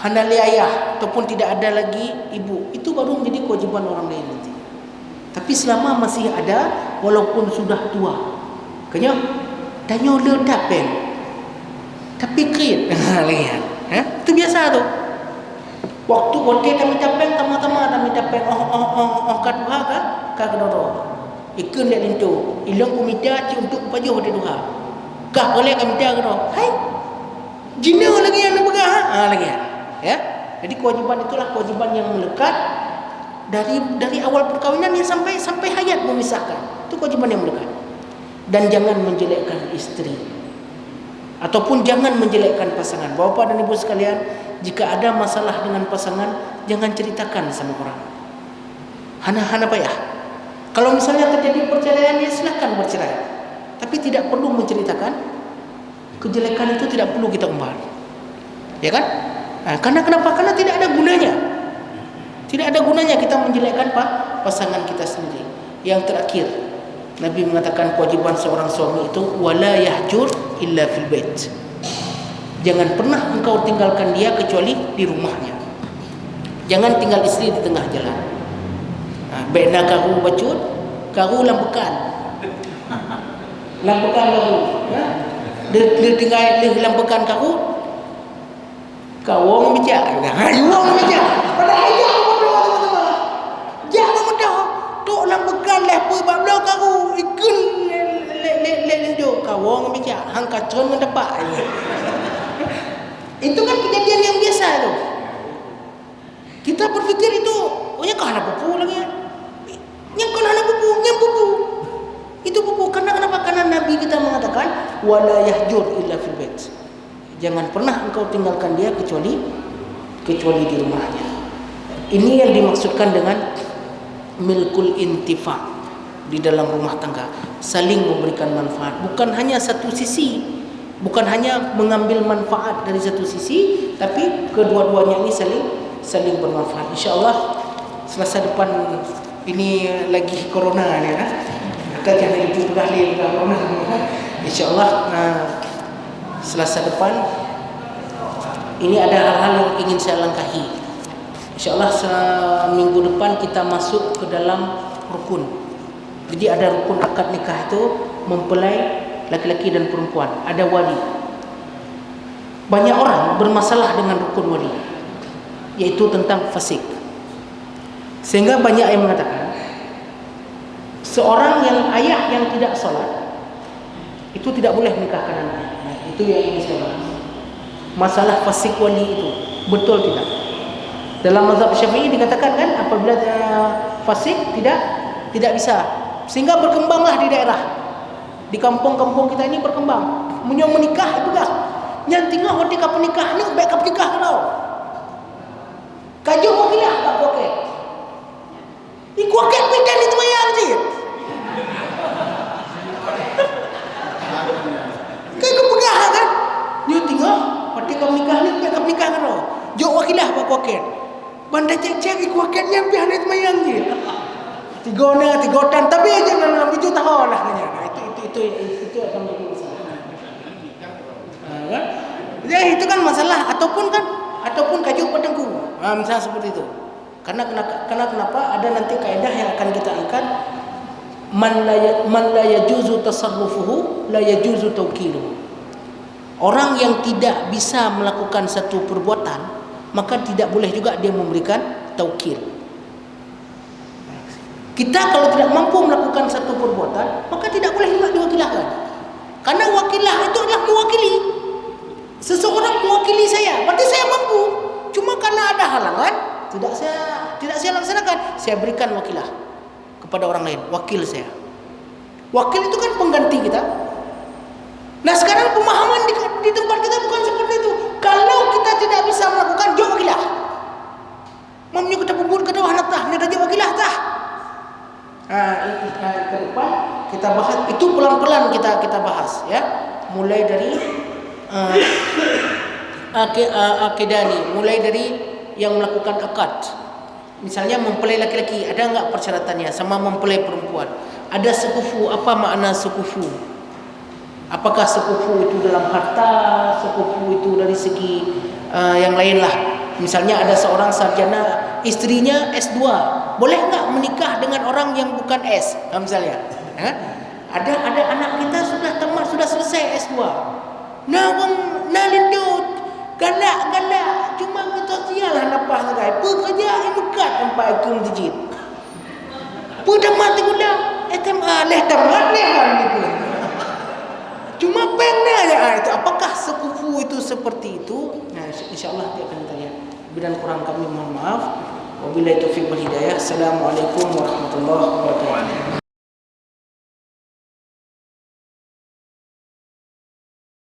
handali ayah ataupun tidak ada lagi ibu, itu baru menjadi kewajiban orang lain nanti. Tapi selama masih ada walaupun sudah tua. Kanya tanya le tapen. Tapi krit. Lihat. Itu biasa tu. Waktu konti kami tapen tama-tama kami tapen kadua ka kedoro. Ikun lek lintu. Ilong kumida ci untuk pajuh de duha. Kah boleh kami dia kedoro. Hai. Jina lagi yang begah. Lagi ya. Jadi kewajiban itulah kewajiban yang melekat dari awal perkawinan yang sampai hayat memisahkan. Itu kewajiban yang melekat. Dan jangan menjelekkan istri. Ataupun jangan menjelekkan pasangan. Bapak dan ibu sekalian, jika ada masalah dengan pasangan, jangan ceritakan sama orang. Hana payah. Kalau misalnya terjadi perceraian, ya silakan bercerai. Tapi tidak perlu menceritakan kejelekan itu, tidak perlu kita umbar. Ya kan? Karena kenapa? Karena tidak ada gunanya. Tidak ada gunanya kita menjelekkan pasangan kita sendiri. Yang terakhir, Nabi mengatakan kewajiban seorang suami itu wala yahjur illa fil bait. Jangan pernah engkau tinggalkan dia kecuali di rumahnya. Jangan tinggal istri di tengah jalan. Bena karu bacut, karu lambekan. Lambekan karu. Dia tinggal di lambekan karu. Kawong bijak. Wong bijak. Pada ayah bodoh teman-teman. Jangan bodoh. Tok lambekan leh pui bablo karu. Ikun lendo kawong bijak. Hang kacon mendapat. Itu kan kejadian yang biasa itu. Kita berpikir itu, oh ya kahana pupu lagi ya. Yang kahana pupu, yang pupu. Itu pupu. Karena kenapa? Karena Nabi kita mengatakan wala yahjur illa fil bait. Jangan pernah engkau tinggalkan dia kecuali di rumahnya. Ini yang dimaksudkan dengan milkul intifa di dalam rumah tangga, saling memberikan manfaat, bukan hanya satu sisi, bukan hanya mengambil manfaat dari satu sisi, tapi kedua-duanya ini saling bermanfaat. Insyaallah Selasa depan ini lagi corona ni kan. Kita jangan itu ahli corona. Insyaallah Selasa depan ini ada hal-hal yang ingin saya langkahi. Insyaallah minggu depan kita masuk ke dalam rukun. Jadi ada rukun akad nikah itu mempelai laki-laki dan perempuan, ada wali. Banyak orang bermasalah dengan rukun wali, yaitu tentang fasik. Sehingga banyak yang mengatakan seorang yang ayah yang tidak sholat itu tidak boleh menikahkan anaknya. Itu yang ingin saya bahas. Masalah fasik wali itu betul tidak? Dalam mazhab Syafi'i dikatakan kan apabila fasik tidak bisa, sehingga berkembanglah di daerah. Di kampung-kampung kita ini berkembang. Menyong menikah itu dah. Yang tinggal hoti ka pernikah ni baik ka pernikah kau. Kajo wakilah tak okey. Iku okey pidan itu mayang je. Kayak kepegah kan? Dia tinggal hoti ka pernikah ni baik ka pernikah kau. Jo wakilah pak okey. Bandai cek-cek iku okeynya pian itu mayang je. Tigotan tapi aja dalam biju tahu lah nya. Itu akan menjadi masalah. Kan? Jadi itu kan masalah ataupun kajuk pedengku. Misalnya seperti itu. Karena kenapa? Ada nanti kaidah yang akan kita angkat, man la yajuzu tasarrufuhu la yajuzu tawkiluhu. Orang yang tidak bisa melakukan satu perbuatan, maka tidak boleh juga dia memberikan taukil. Kita kalau tidak mampu melakukan satu perbuatan, maka tidak boleh juga diwakilkan. Karena wakilah itu adalah mewakili. Seseorang mewakili saya, berarti saya mampu. Cuma karena ada halangan, tidak saya laksanakan. Saya berikan wakilah kepada orang lain, wakil saya. Wakil itu kan pengganti kita. Nah sekarang pemahaman di tempat kita bukan seperti itu. Kalau kita tidak bisa melakukan, jauh wakilah. Mamnya kita pun kata wahana tah, ni raja wakilah tah. Ke depan kita bahas itu pelan-pelan kita bahas ya. Mulai dari akidani, mulai dari yang melakukan akad. Misalnya mempelai laki-laki, ada enggak persyaratannya sama mempelai perempuan? Ada sekufu, apa makna sekufu? Apakah sekufu itu dalam harta, sekufu itu dari segi yang lain lah. Misalnya ada seorang sarjana, istrinya S2, boleh enggak menikah dengan orang yang bukan S? Misalnya, ada anak kita sudah tamat, sudah selesai S2. Nah lindut, galak, cuma kita sialah napas sagai. Pekerja imukat tempat ikut masjid. Dah mati guna SMA tamat gitu. Cuma pengen aja itu. Apakah sekufu itu seperti itu? Nah, insyaallah dia akan tanya. Bila kurang kami mohon maaf. Wabillahi taufiq wal hidayah. Assalamualaikum warahmatullahi wabarakatuh.